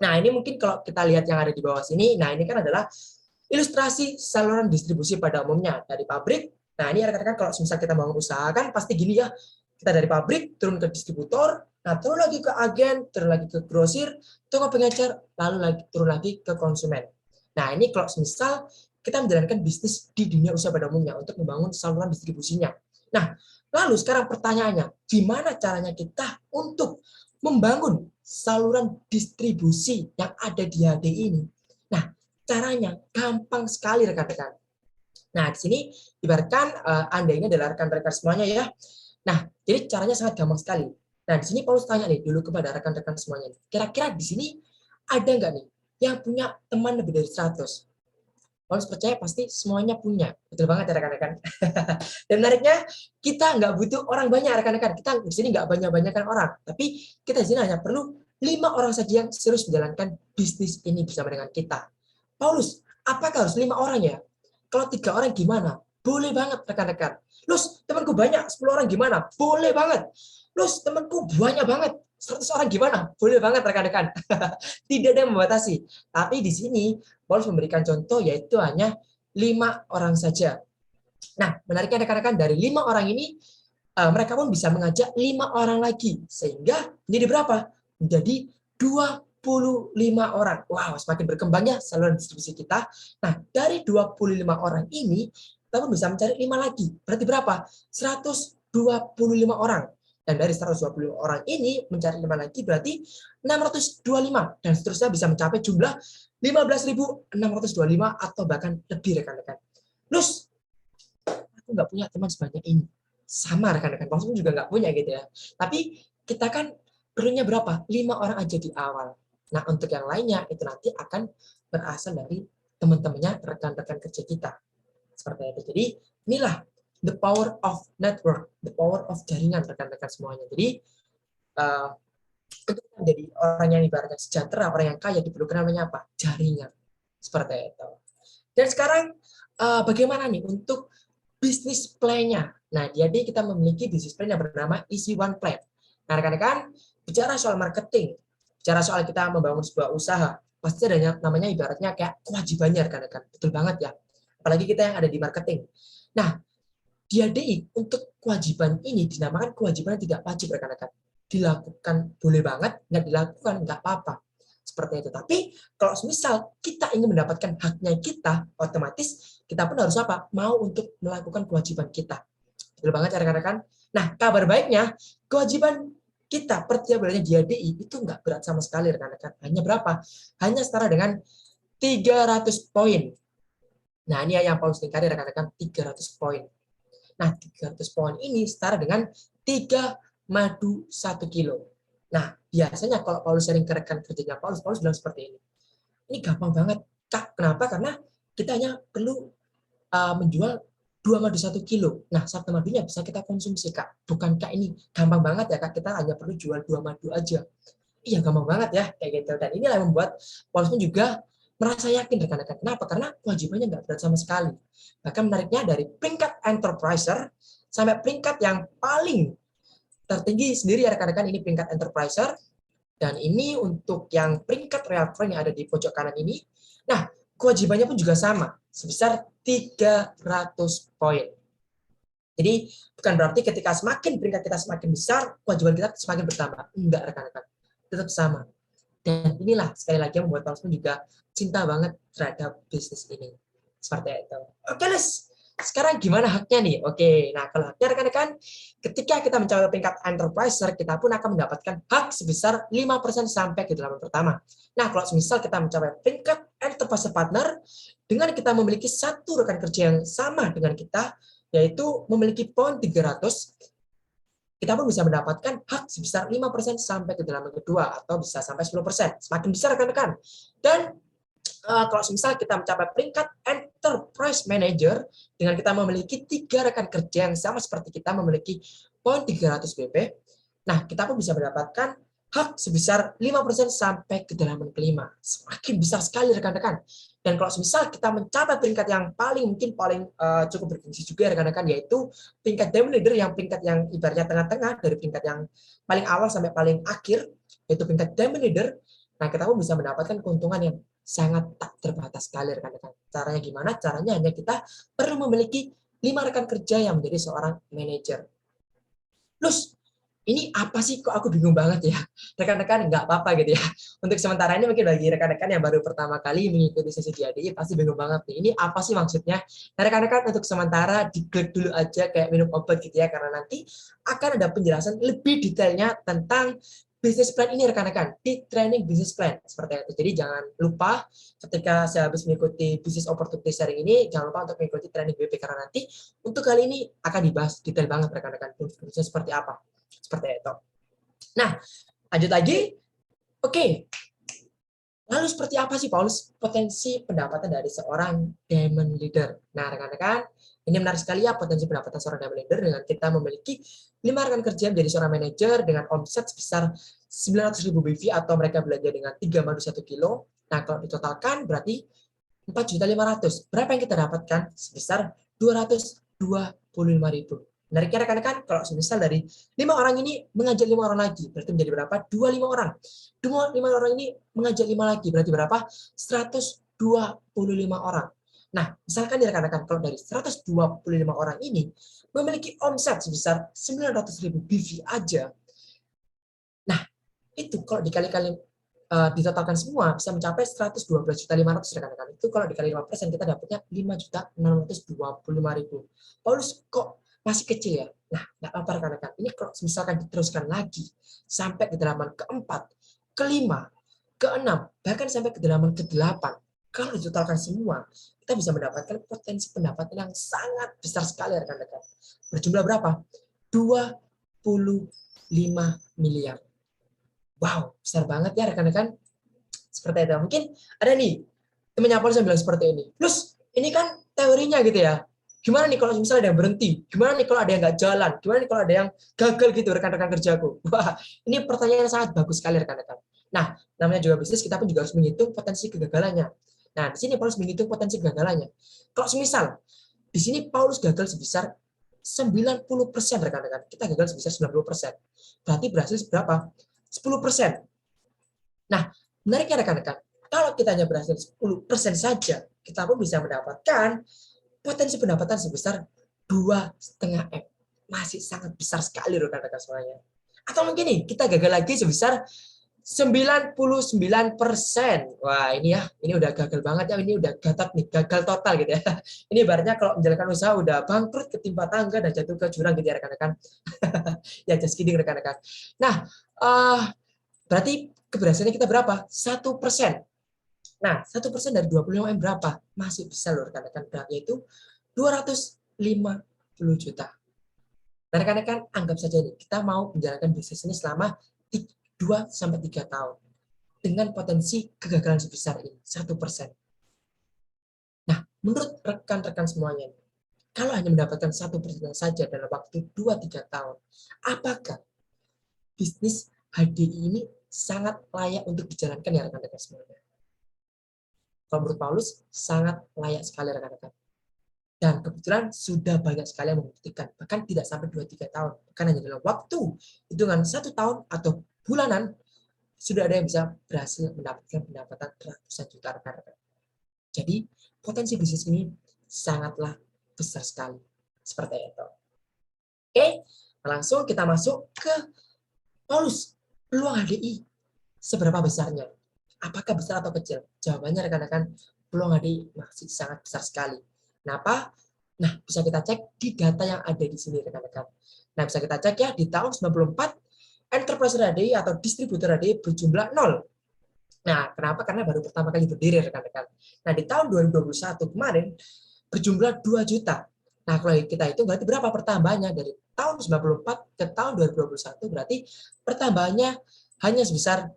Nah, ini mungkin kalau kita lihat yang ada di bawah sini, nah ini kan adalah ilustrasi saluran distribusi pada umumnya dari pabrik. Nah, ini rekan-rekan kalau misal kita bangun usaha kan pasti gini ya, kita dari pabrik turun ke distributor, nah turun lagi ke agen, turun lagi ke grosir, toko pengecer, lalu lagi turun lagi ke konsumen. Nah, ini kalau misal kita menjalankan bisnis di dunia usaha pada umumnya untuk membangun saluran distribusinya. Nah, lalu sekarang pertanyaannya, gimana caranya kita untuk membangun saluran distribusi yang ada di HD ini? Nah, caranya gampang sekali rekan-rekan. Nah, di sini ibaratkan Anda ini adalah rekan-rekan semuanya ya. Nah, jadi caranya sangat gampang sekali. Nah, di sini Paulus tanya nih dulu kepada rekan-rekan semuanya. Kira-kira di sini ada nggak nih yang punya teman lebih dari 100? Paulus percaya pasti semuanya punya. Betul banget ya rekan-rekan. Dan menariknya, kita nggak butuh orang banyak rekan-rekan. Kita di sini nggak banyak-banyakan orang. Tapi kita di sini hanya perlu 5 orang saja yang serius menjalankan bisnis ini bersama dengan kita. Paulus, apakah harus 5 orang ya? Kalau 3 orang gimana? Boleh banget rekan-rekan. Lus, temanku banyak, 10 orang gimana? Boleh banget. Lus, temanku banyak banget, 100 orang gimana? Boleh banget rekan-rekan. Tidak ada yang membatasi. Tapi di sini Paulus memberikan contoh yaitu hanya 5 orang saja. Nah, menariknya rekan-rekan dari 5 orang ini mereka pun bisa mengajak 5 orang lagi sehingga menjadi berapa? Menjadi 25 orang. Wow, semakin berkembangnya saluran distribusi kita. Nah, dari 25 orang ini kita pun bisa mencari 5 lagi. Berarti berapa? 125 orang. Dan dari 120 orang ini mencari 5 lagi berarti 625 dan seterusnya bisa mencapai jumlah 15.625 atau bahkan lebih rekan-rekan. Terus aku nggak punya teman sebanyak ini. Sama rekan-rekan, Paulus juga nggak punya gitu ya. Tapi kita kan perlunya berapa? 5 orang aja di awal. Nah, untuk yang lainnya itu nanti akan berasal dari teman-temannya, rekan-rekan kerja kita. Seperti itu. Jadi inilah the power of network, the power of jaringan rekan-rekan semuanya. Jadi untuk menjadi orang yang ibaratnya sejahtera, orang yang kaya diperlukan namanya apa? Jaringan. Seperti itu. Dan sekarang bagaimana nih untuk bisnis plan-nya? Nah, jadi kita memiliki bisnis plan yang bernama Easy One Plan. Nah, rekan-rekan, bicara soal marketing, bicara soal kita membangun sebuah usaha, pasti ada namanya ibaratnya kayak kewajibannya rekan-rekan. Betul banget ya. Apalagi kita yang ada di marketing. Nah, di HDI untuk kewajiban ini dinamakan kewajiban yang tidak wajib rekan-rekan. Dilakukan boleh banget, nggak dilakukan nggak apa-apa. Seperti itu. Tapi kalau misal kita ingin mendapatkan haknya kita, otomatis kita pun harus apa? Mau untuk melakukan kewajiban kita. Betul banget ya rekan-rekan. Nah, kabar baiknya, kewajiban kita per tiap bulannya di HDI itu nggak berat sama sekali rekan-rekan. Hanya berapa? Hanya setara dengan 300 poin. Nah, ini yang Paulus tingkatkan rekan-rekan 300 poin. Nah, 300 poin ini setara dengan 3 madu 1 kilo. Nah, biasanya kalau Paulus sharing ke rekan kerjanya Paulus bilang seperti ini. Ini gampang banget, Kak. Kenapa? Karena kita hanya perlu menjual 2 madu 1 kilo. Nah, 1 madunya bisa kita konsumsi, Kak. Bukan Kak ini gampang banget ya, Kak. Kita hanya perlu jual 2 madu aja. Iya, gampang banget ya, kayak gitu. Dan inilah yang membuat Paulus pun juga merasa yakin rekan-rekan. Kenapa? Karena kewajibannya nggak berat sama sekali. Bahkan menariknya dari peringkat enterpriser sampai peringkat yang paling tertinggi sendiri ya rekan-rekan, ini peringkat enterpriser. Dan ini untuk yang peringkat real friend yang ada di pojok kanan ini. Nah, kewajibannya pun juga sama, sebesar 300 poin. Jadi bukan berarti ketika semakin peringkat kita semakin besar, kewajiban kita semakin bertambah. Enggak rekan-rekan, tetap sama. Dan inilah sekali lagi yang membuat Paulus pun juga cinta banget terhadap bisnis ini. Seperti itu. Oke, Les. Sekarang gimana haknya nih? Oke, nah kalau haknya rekan-rekan, ketika kita mencapai peringkat enterpriser, kita pun akan mendapatkan hak sebesar 5% sampai ke dalam pertama. Nah, kalau misal kita mencapai peringkat enterprise partner, dengan kita memiliki satu rekan kerja yang sama dengan kita, yaitu memiliki poin 300, kita pun bisa mendapatkan hak sebesar 5% sampai ke dalam kedua, atau bisa sampai 10%. Semakin besar rekan-rekan. Dan kalau misal kita mencapai peringkat enterprise manager, dengan kita memiliki 3 rekan kerja yang sama seperti kita memiliki poin 300 BP, nah kita pun bisa mendapatkan hak sebesar 5% sampai kedalaman kelima. Semakin besar sekali rekan-rekan. Dan kalau misal kita mencapai peringkat yang mungkin paling cukup bergengsi juga ya rekan-rekan, yaitu peringkat Diamond Leader, yang peringkat yang ibaratnya tengah-tengah dari peringkat yang paling awal sampai paling akhir, yaitu peringkat Diamond Leader. Nah, kita pun bisa mendapatkan keuntungan yang sangat tak terbatas sekali rekan-rekan. Caranya gimana? Caranya hanya kita perlu memiliki 5 rekan kerja yang menjadi seorang manajer. Plus, ini apa sih, kok aku bingung banget ya. Rekan-rekan, nggak apa-apa gitu ya. Untuk sementara ini mungkin bagi rekan-rekan yang baru pertama kali mengikuti sesi di ADI pasti bingung banget nih. Ini apa sih maksudnya? Nah, rekan-rekan, untuk sementara diklik dulu aja kayak minum obat gitu ya, karena nanti akan ada penjelasan lebih detailnya tentang business plan ini rekan-rekan di training business plan seperti itu. Jadi jangan lupa ketika saya habis mengikuti business opportunity sharing ini, jangan lupa untuk mengikuti training BP, karena nanti untuk kali ini akan dibahas detail banget rekan-rekan, fungsinya seperti apa. Seperti itu. Nah, lanjut lagi. Oke. Lalu seperti apa sih, Paulus, potensi pendapatan dari seorang Diamond Leader? Nah, rekan-rekan, ini menarik sekali ya potensi pendapatan seorang Diamond Leader dengan kita memiliki 5 rekan kerja menjadi seorang manajer dengan omset sebesar 900.000 BV atau mereka belanja dengan 3 madu 1 kilo. Nah, kalau ditotalkan berarti 4.500.000. Berapa yang kita dapatkan? Sebesar 225.000. Menariknya rekan-rekan, kalau semisal dari 5 orang ini mengajak 5 orang lagi, berarti menjadi berapa? 25 orang. 25 orang ini mengajak 5 lagi, berarti berapa? 125 orang. Nah, misalkan nih rekan-rekan, kalau dari 125 orang ini memiliki omset sebesar 900.000 BV aja. Nah, itu kalau dikali-kali ditotalkan semua bisa mencapai 112.500.000 rekan-rekan. Itu kalau dikali 5% kita dapatnya 5.625.000. Paulus, kok masih kecil ya? Nah, nggak apa-apa rekan-rekan. Ini kalau misalkan diteruskan lagi sampai ke kedalaman keempat, kelima, keenam, bahkan sampai ke kedalaman ke-8. Kalau ditotalkan semua, kita bisa mendapatkan potensi pendapatan yang sangat besar sekali rekan-rekan. Berjumlah berapa? 25 miliar. Wow, besar banget ya rekan-rekan. Seperti itu. Mungkin ada nih temannya Paulus yang bilang seperti ini. Plus, ini kan teorinya gitu ya. Gimana nih kalau misalnya ada yang berhenti? Gimana nih kalau ada yang nggak jalan? Gimana nih kalau ada yang gagal gitu rekan-rekan kerjaku? Wah, ini pertanyaan yang sangat bagus sekali rekan-rekan. Nah, namanya juga bisnis, kita pun juga harus menghitung potensi kegagalannya. Nah, di sini Paulus menghitung potensi kegagalannya. Kalau semisal di sini Paulus gagal sebesar 90% rekan-rekan. Kita gagal sebesar 90%. Berarti berhasil berapa? 10%. Nah, menariknya rekan-rekan, kalau kita hanya berhasil 10% saja, kita pun bisa mendapatkan potensi pendapatan sebesar 2,5 M. Masih sangat besar sekali rekan-rekan semuanya. Atau mungkin nih, kita gagal lagi sebesar 99%. Wah, ini ya, ini udah gagal banget ya, ini udah gatot nih, gagal total gitu ya. Ini ibaratnya kalau menjalankan usaha udah bangkrut, ketimpa tangga dan jatuh ke jurang gitu ya rekan-rekan. Ya, just kidding rekan-rekan. Nah, berarti keberhasilan kita berapa? 1%. Nah, 1% dari 25 M berapa? Masih bisa loh rekan-rekan, yaitu 250 juta. Nah, rekan-rekan, anggap saja nih, kita mau menjalankan bisnis ini selama 2-3 tahun dengan potensi kegagalan sebesar ini, 1%. Nah, menurut rekan-rekan semuanya, kalau hanya mendapatkan 1% saja dalam waktu 2-3 tahun, apakah bisnis HDI ini sangat layak untuk dijalankan ya rekan-rekan semuanya? Kalau menurut Paulus, sangat layak sekali rekan-rekan. Dan kebetulan sudah banyak sekali yang membuktikan, bahkan tidak sampai 2-3 tahun. Bahkan hanya dalam waktu hitungan 1 tahun atau bulanan, sudah ada yang bisa berhasil mendapatkan pendapatan ratusan juta rekan-rekan. Jadi, potensi bisnis ini sangatlah besar sekali. Seperti itu. Oke, langsung kita masuk ke Paulus. Peluang HDI seberapa besarnya? Apakah besar atau kecil? Jawabannya rekan-rekan, peluang HDI masih sangat besar sekali. Kenapa? Nah, bisa kita cek di data yang ada di sini rekan-rekan. Nah, bisa kita cek ya, di tahun 94, enterprise HDI atau distributor HDI berjumlah 0. Nah, kenapa? Karena baru pertama kali berdiri rekan-rekan. Nah, di tahun 2021 kemarin berjumlah 2 juta. Nah, kalau kita itu berarti berapa pertambahannya dari tahun 94 ke tahun 2021, berarti pertambahannya hanya sebesar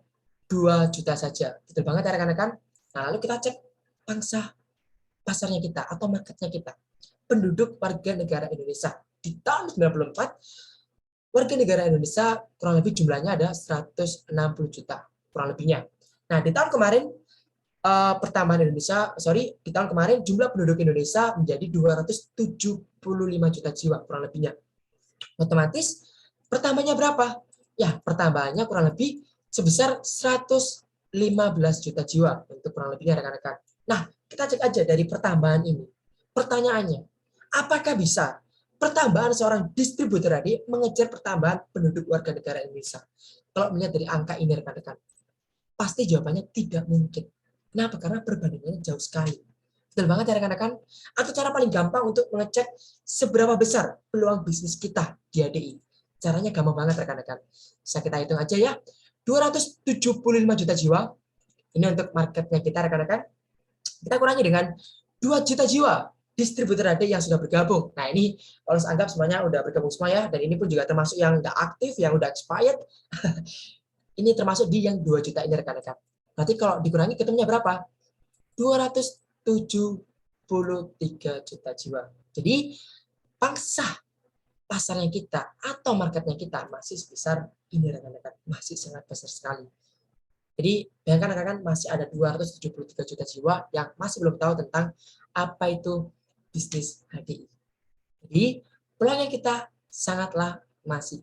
2 juta saja. Betul banget ya rekan-rekan. Nah, lalu kita cek pangsa pasarnya kita atau marketnya kita. Penduduk warga negara Indonesia. Di tahun 94, warga negara Indonesia kurang lebih jumlahnya ada 160 juta. Kurang lebihnya. Nah, di tahun kemarin pertambahan Indonesia, di tahun kemarin jumlah penduduk Indonesia menjadi 275 juta jiwa kurang lebihnya. Otomatis pertambahannya berapa? Ya, pertambahannya kurang lebih sebesar 115 juta jiwa untuk kurang lebihnya rekan-rekan. Nah, kita cek aja dari pertambahan ini. Pertanyaannya, apakah bisa pertambahan seorang distributor tadi mengejar pertambahan penduduk warga negara Indonesia? Kalau melihat dari angka ini rekan-rekan, pasti jawabannya tidak mungkin. Kenapa? Karena perbandingannya jauh sekali. Betul banget ya rekan-rekan. Atau cara paling gampang untuk mengecek seberapa besar peluang bisnis kita di ADI. Caranya gampang banget rekan-rekan. Bisa kita hitung aja ya. 275 juta jiwa. Ini untuk marketnya kita rekan-rekan. Kita kurangi dengan 2 juta jiwa distributor ADI yang sudah bergabung. Nah ini kalau anggap semuanya udah bergabung semua ya. Dan ini pun juga termasuk yang nggak aktif, yang udah expired. Ini termasuk di yang 2 juta ini rekan-rekan. Berarti kalau dikurangi ketemunya berapa? 273 juta jiwa. Jadi pangsa pasarnya kita atau marketnya kita masih sebesar ini rekan-rekan, masih sangat besar sekali. Jadi bayangkan rekan-rekan masih ada 273 juta jiwa yang masih belum tahu tentang apa itu bisnis HDI. Jadi peluangnya kita sangatlah masih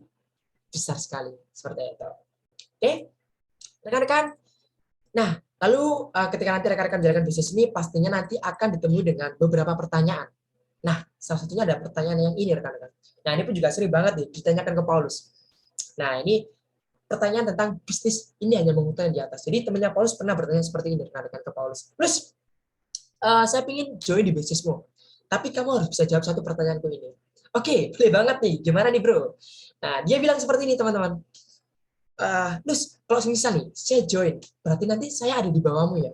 besar sekali seperti itu. Oke, rekan-rekan. Nah, lalu ketika nanti rekan-rekan menjalankan bisnis ini, pastinya nanti akan ditemui dengan beberapa pertanyaan. Nah, salah satunya ada pertanyaan yang ini rekan-rekan. Nah, ini pun juga sering banget nih ditanyakan ke Paulus. Nah, ini pertanyaan tentang bisnis ini hanya menguntungkan di atas. Jadi temannya Paulus pernah bertanya seperti ini rekan-rekan ke Paulus. Terus, saya ingin join di bisnismu, tapi kamu harus bisa jawab satu pertanyaanku ini. Oke, boleh banget nih. Gimana nih bro? Nah, dia bilang seperti ini teman-teman. Lus, kalau misal nih, saya join, berarti nanti saya ada di bawahmu ya?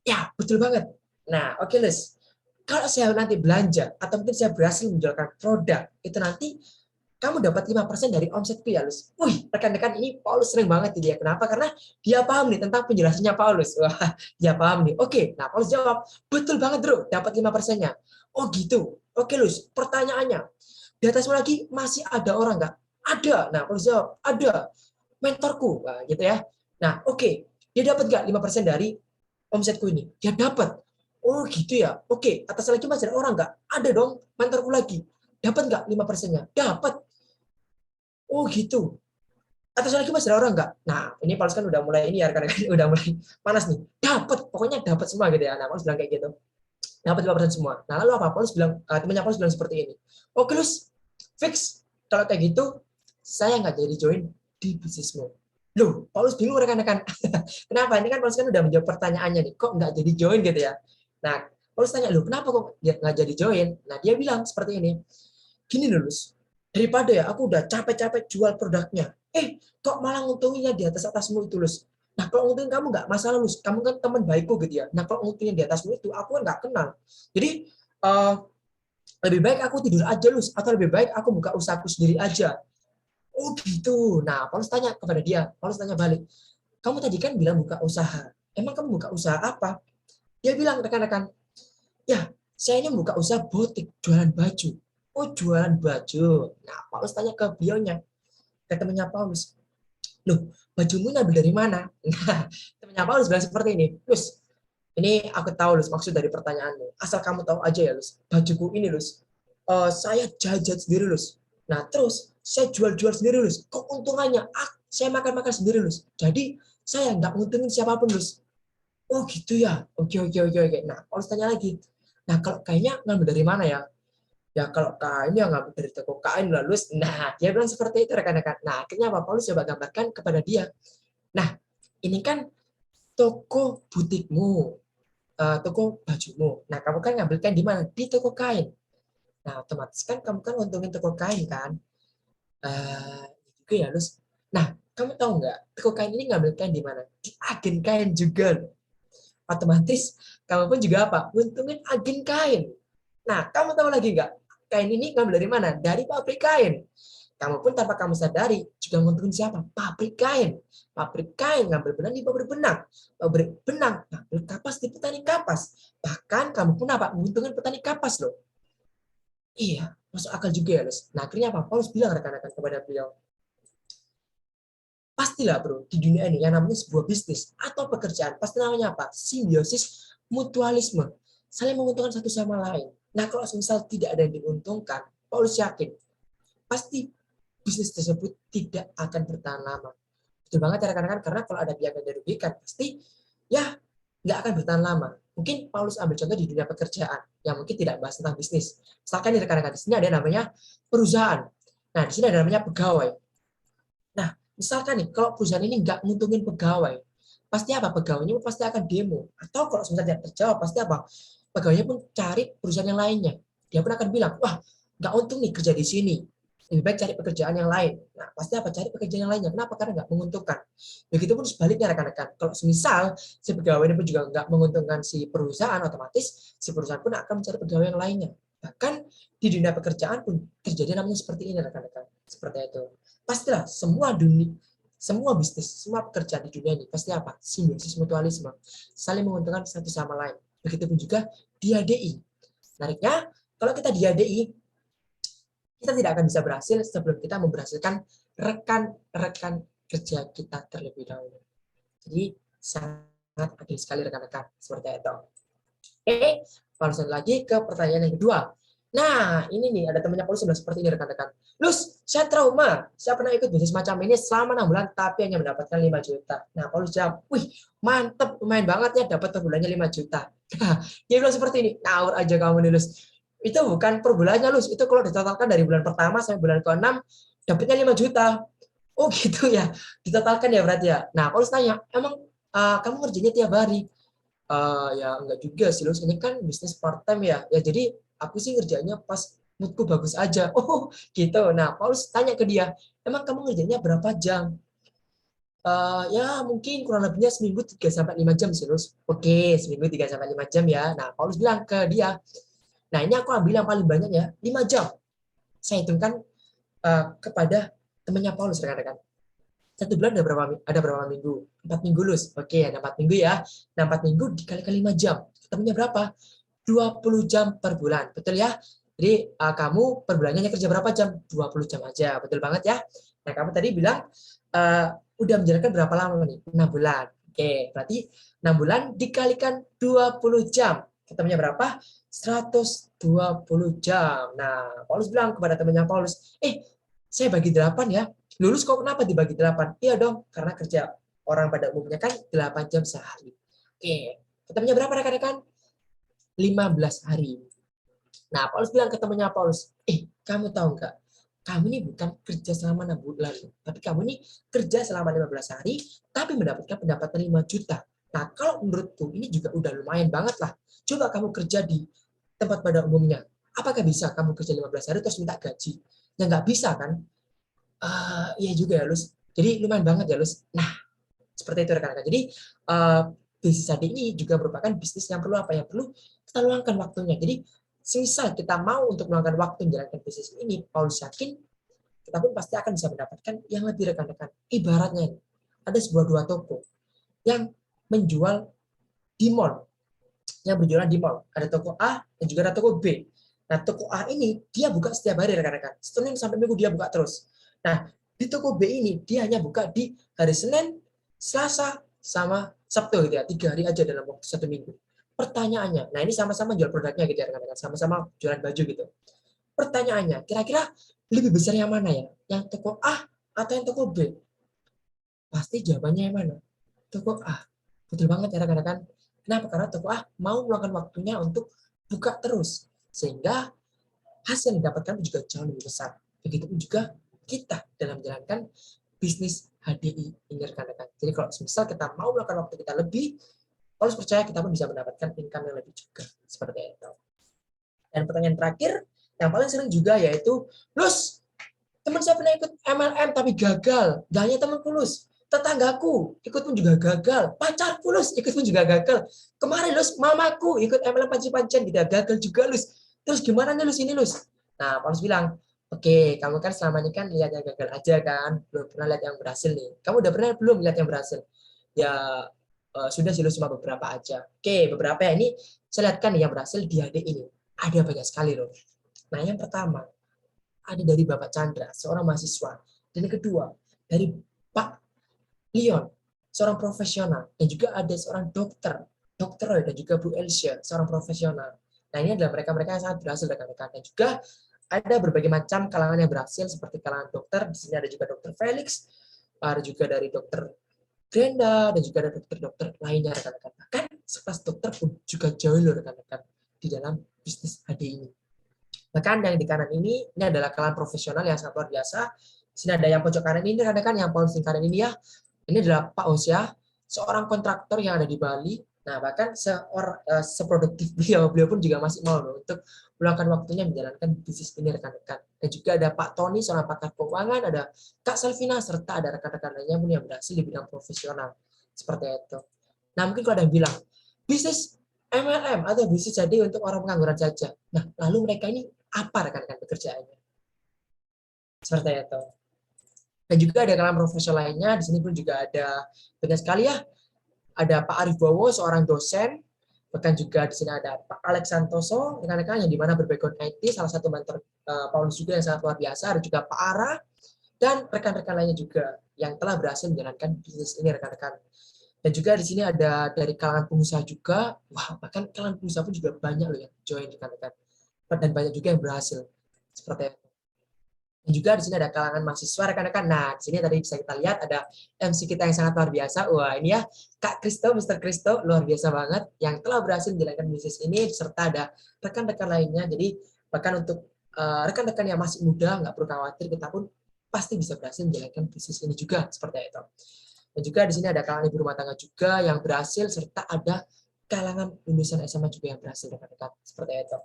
Ya, betul banget. Nah, oke Lus. Kalau saya nanti belanja, atau mungkin saya berhasil menjualkan produk, itu nanti kamu dapat 5% dari omsetku ya, Lus. Wih, rekan-rekan ini Paulus sering banget dia. Kenapa? Karena dia paham nih tentang penjelasannya Paulus. Wah, dia paham nih. Oke, nah Paulus jawab, betul banget bro, dapat 5%-nya. Oh gitu. Oke Lus, pertanyaannya, di atasmu lagi masih ada orang nggak? Ada. Nah, Paulus jawab, ada. Mentorku, nah, gitu ya. Nah, oke. Dia dapat nggak 5% dari omsetku ini? Dia dapat. Oh gitu ya. Oke, atas lagi masih ada orang nggak? Ada dong, mentorku lagi. Dapat nggak 5%-nya? Dapat. Oh gitu. Atas lagi masih ada orang nggak? Nah, ini Paulus kan udah mulai ini ya, karena udah mulai panas nih. Dapat, pokoknya dapat semua gitu ya. Nah, Paulus bilang kayak gitu. Dapat 5% semua. Nah, lalu apa? Paulus bilang, temannya Paulus bilang seperti ini. Oke, Lus, fix. Kalau kayak gitu, saya nggak jadi join di bisnismu. Loh, Paulus bingung rekan-rekan. Kenapa? Ini kan Paulus kan udah menjawab pertanyaannya nih. Kok nggak jadi join gitu ya? Nah, Paulus tanya, loh kenapa kok nggak jadi join? Nah, dia bilang seperti ini. Gini Lulus, daripada ya aku udah capek-capek jual produknya. Kok malah nguntunginnya di atas-atasmu itu, Lus. Nah, kalau nguntungin kamu nggak masalah, Lus. Kamu kan teman baikku gitu ya. Nah, kalau nguntungin di atasmu itu, aku kan nggak kenal. Jadi, lebih baik aku tidur aja, Lus. Atau lebih baik aku buka usahaku sendiri aja. Oh gitu. Nah, Paulus tanya kepada dia. Paulus tanya balik. Kamu tadi kan bilang buka usaha. Emang kamu buka usaha apa? Dia bilang, rekan-rekan, ya, saya ini buka usaha butik, jualan baju. Oh, jualan baju. Nah, Paulus tanya ke beliaunya, ke temannya Paulus. Loh, bajumu ngambil dari mana? Nah, temannya Paulus bilang seperti ini. Lus, ini aku tahu, Lus, maksud dari pertanyaanmu. Asal kamu tahu aja ya, Lus. Bajuku ini, Lus. Saya jajan sendiri, Lus. Nah, terus saya jual-jual sendiri, Lus. Keuntungannya, saya makan-makan sendiri, Lus. Jadi, saya nggak nguntungin siapapun, Lus. Oh, gitu ya. Oke. Nah, Paulus tanya lagi. Nah, kalau kayaknya ngambil dari mana ya? Ya, kalau kainnya ngambil dari toko kain, lalu, nah, dia bilang seperti itu, rekan-rekan. Nah, akhirnya Pak Paulus coba gambarkan kepada dia. Nah, ini kan toko butikmu, toko bajumu. Nah, kamu kan ngambil kain di mana? Di toko kain. Nah, otomatis kan kamu kan untungin toko kain kan? Juga ya, Lus. Nah, kamu tahu nggak, toko kain ini ngambil kain di mana? Di agen kain juga. Otomatis kamu pun juga apa? Untungin agen kain. Nah, kamu tahu lagi nggak? Kain ini ngambil dari mana? Dari pabrik kain. Kamu pun tanpa kamu sadari juga nguntungin siapa? Pabrik kain. Pabrik kain ngambil benang di pabrik benang. Pabrik benang ngambil kapas di petani kapas. Bahkan kamu pun apa? Nguntungin petani kapas loh. Iya, masuk akal juga ya, Lus. Nah, akhirnya apa? Paulus bilang rekan-rekan kepada beliau, pasti pastilah bro, di dunia ini yang namanya sebuah bisnis atau pekerjaan, pasti namanya apa? Simbiosis mutualisme. Saling menguntungkan satu sama lain. Nah, kalau misal tidak ada yang diuntungkan, Paulus yakin, pasti bisnis tersebut tidak akan bertahan lama. Betul banget ya rekan-rekan, karena kalau ada pihak yang dirugikan, pasti ya nggak akan bertahan lama. Mungkin Paulus ambil contoh di dunia pekerjaan, yang mungkin tidak bahas tentang bisnis. Misalkan di rekan-rekan, di sini ada namanya perusahaan. Nah, di sini ada namanya pegawai. Nah, misalkan nih, kalau perusahaan ini nggak nguntungin pegawai, pasti apa? Pegawainya pasti akan demo. Atau kalau misalnya tidak terjawab, pasti apa? Pegawainya pun cari perusahaan yang lainnya. Dia pun akan bilang, wah, nggak untung nih kerja di sini. Lebih baik cari pekerjaan yang lain. Nah, pasti apa? Cari pekerjaan yang lainnya. Kenapa? Karena nggak menguntungkan. Begitupun sebaliknya rekan-rekan. Kalau semisal si pegawai ini pun juga nggak menguntungkan si perusahaan, otomatis si perusahaan pun akan mencari pegawai yang lainnya. Bahkan di dunia pekerjaan pun terjadi namanya seperti ini rekan-rekan. Seperti itu. Pastilah semua bisnis, semua pekerjaan di dunia ini pasti apa? Simbiosis mutualisme, saling menguntungkan satu sama lain. Begitupun juga di HDI. Menariknya, kalau kita di HDI, kita tidak akan bisa berhasil sebelum kita memberhasilkan rekan-rekan kerja kita terlebih dahulu. Jadi sangat adil sekali rekan-rekan, seperti itu. Oke, langsung lagi ke pertanyaan yang kedua. Nah, ini nih ada temannya Paulus sudah seperti ini rekan-rekan. Lus, saya trauma. Saya pernah ikut bisnis macam ini selama 6 bulan tapi hanya mendapatkan 5 juta. Nah, Paulus jawab, wih, mantep, lumayan banget ya dapat per bulannya 5 juta. Nah, dia bilang seperti ini, ngawur aja kamu nih, Lus. Itu bukan per bulannya, Lus. Itu kalau ditotalkan dari bulan pertama sampai bulan ke-6, dapatnya 5 juta. Oh gitu ya, ditotalkan ya berarti ya. Nah, Paulus tanya, emang kamu ngerjainnya tiap hari? Ya enggak juga sih, Lus. Ini kan bisnis part time ya. Ya jadi aku sih ngerjainnya pas moodku bagus aja. Oh, gitu. Nah, Paulus tanya ke dia, emang kamu ngerjainnya berapa jam? Ya mungkin kurang lebihnya seminggu 3 sampai 5 jam sih, Lus. Oke, seminggu 3 sampai 5 jam ya. Nah, Paulus bilang ke dia, nah ini aku ambil yang paling banyak ya, 5 jam. Saya hitungkan kepada temannya Paulus, rekan-rekan. Satu bulan ada berapa minggu? 4 minggu, Lus. Oke, ada 4 minggu ya. Nah, 4 minggu dikali-kali 5 jam. Ketemunya berapa? 20 jam per bulan. Betul ya? Jadi kamu per bulannya kerja berapa jam? 20 jam aja. Betul banget ya? Nah, kamu tadi bilang udah menjalankan berapa lama nih? 6 bulan. Oke, berarti 6 bulan dikalikan 20 jam. Ketemunya berapa? 120 jam. Nah, Paulus bilang kepada temannya Paulus, saya bagi 8 ya. Lulus kok kenapa dibagi 8? Iya dong, karena kerja orang pada umumnya kan 8 jam sehari. Oke, ketemunya berapa rekan-rekan? 15 hari. Nah, Paulus bilang ke temannya Paulus, kamu tahu nggak? Kamu ini bukan kerja selama 6 bulan, tapi kamu ini kerja selama 15 hari, tapi mendapatkan pendapatan 5 juta. Nah, kalau menurutku ini juga udah lumayan banget lah. Coba kamu kerja di tempat pada umumnya. Apakah bisa kamu kerja 15 hari terus minta gaji? Ya nggak bisa kan? Iya juga ya, Lus. Jadi lumayan banget ya, Lus. Nah, seperti itu rekan-rekan. Jadi bisnis tadi ini juga merupakan bisnis yang perlu apa ya? Perlu kita luangkan waktunya. Jadi semisal kita mau untuk meluangkan waktu menjalankan bisnis ini, Paulus yakin kita pun pasti akan bisa mendapatkan yang lebih rekan-rekan. Ibaratnya ada sebuah dua toko yang menjual di mall, yang berjualan di mall. Ada toko A dan juga ada toko B. Nah, toko A ini dia buka setiap hari rekan-rekan. Senin sampai Minggu dia buka terus. Nah, di toko B ini dia hanya buka di hari Senin, Selasa, sama Sabtu gitu ya. 3 hari aja dalam waktu 1 minggu. Pertanyaannya, nah ini sama-sama jual produknya gitu ya rekan-rekan. Sama-sama jualan baju gitu. Pertanyaannya, kira-kira lebih besar yang mana ya? Yang toko A atau yang toko B? Pasti jawabannya yang mana? Toko A. Betul banget ya rekan-rekan. Kenapa? Karena toko A mau meluangkan waktunya untuk buka terus. Sehingga hasil yang didapatkan juga jauh lebih besar. Begitupun juga kita dalam menjalankan bisnis HDI ini rekan-rekan. Jadi kalau misal kita mau melakukan waktu kita lebih, harus percaya kita pun bisa mendapatkan income yang lebih juga. Seperti itu. Dan pertanyaan terakhir, yang paling sering juga yaitu, Lus, teman saya pernah ikut MLM tapi gagal. Gak hanya temanku, Lus. Tetanggaku ikut pun juga gagal. Pacarku, Lus, ikut pun juga gagal. Kemarin, Lus, mamaku ikut MLM panci-pancian, tidak gagal juga, Lus. Terus gimana nih, Lus, ini, Lus? Nah, Paulus bilang, oke, kamu kan selama ini kan lihat yang gagal aja kan, belum pernah lihat yang berhasil nih. Kamu udah pernah belum lihat yang berhasil? Ya, sudah sih, Lus, cuma beberapa aja. Oke, beberapa ya ini saya lihatkan yang berhasil di HDI ini. Ada banyak sekali loh. Nah, yang pertama, ada dari Bapak Chandra, seorang mahasiswa. Dan yang kedua, dari Pak Leon, seorang profesional, dan juga ada seorang Dr. Roy dan juga Bu Elsia, seorang profesional. Nah, ini adalah mereka-mereka yang sangat berhasil rekan-rekan. Dan juga ada berbagai macam kalangan yang berhasil seperti kalangan dokter. Di sini ada juga Dr. Felix, ada juga dari Dr. Brenda, dan juga ada dokter-dokter lainnya rekan-rekan. Bahkan sekelas dokter pun juga jauh loh rekan-rekan di dalam bisnis HD ini. Bahkan yang di kanan ini adalah kalangan profesional yang sangat luar biasa. Di sini ada yang pojok kanan ini rekan-rekan, yang paling kanan ini ya. Ini adalah Pak Osya, seorang kontraktor yang ada di Bali. Nah, bahkan seproduktif beliau pun juga masih mau loh untuk meluangkan waktunya menjalankan bisnis ini rekan-rekan. Dan juga ada Pak Tony, seorang pakar keuangan, ada Kak Selvina, serta ada rekan-rekan lainnya pun yang berhasil di bidang profesional. Seperti itu. Nah, mungkin kalau ada yang bilang, bisnis MLM atau bisnis jadi untuk orang pengangguran saja. Nah, lalu mereka ini apa rekan-rekan pekerjaannya? Seperti itu. Dan juga ada kalangan profesional lainnya, di sini pun juga ada banyak sekali ya. Ada Pak Arif Bowo, seorang dosen, bahkan juga di sini ada Pak Alex Santoso, rekan-rekan yang dimana berbackground IT, salah satu mentor Paulus juga yang sangat luar biasa, ada juga Pak Ara, dan rekan-rekan lainnya juga yang telah berhasil menjalankan bisnis ini rekan-rekan. Dan juga di sini ada dari kalangan pengusaha juga, wah bahkan kalangan pengusaha pun juga banyak loh yang join rekan-rekan, dan banyak juga yang berhasil seperti itu. Dan juga di sini ada kalangan mahasiswa rekan-rekan. Nah, di sini tadi bisa kita lihat ada MC kita yang sangat luar biasa. Wah, ini ya Kak Kristo, Mr. Kristo, luar biasa banget yang telah berhasil menjalankan bisnis ini, serta ada rekan-rekan lainnya. Jadi bahkan untuk rekan-rekan yang masih muda, nggak perlu khawatir, kita pun pasti bisa berhasil menjalankan bisnis ini juga seperti itu. Dan juga di sini ada kalangan ibu rumah tangga juga yang berhasil, serta ada kalangan lulusan SMA juga yang berhasil rekan-rekan seperti itu.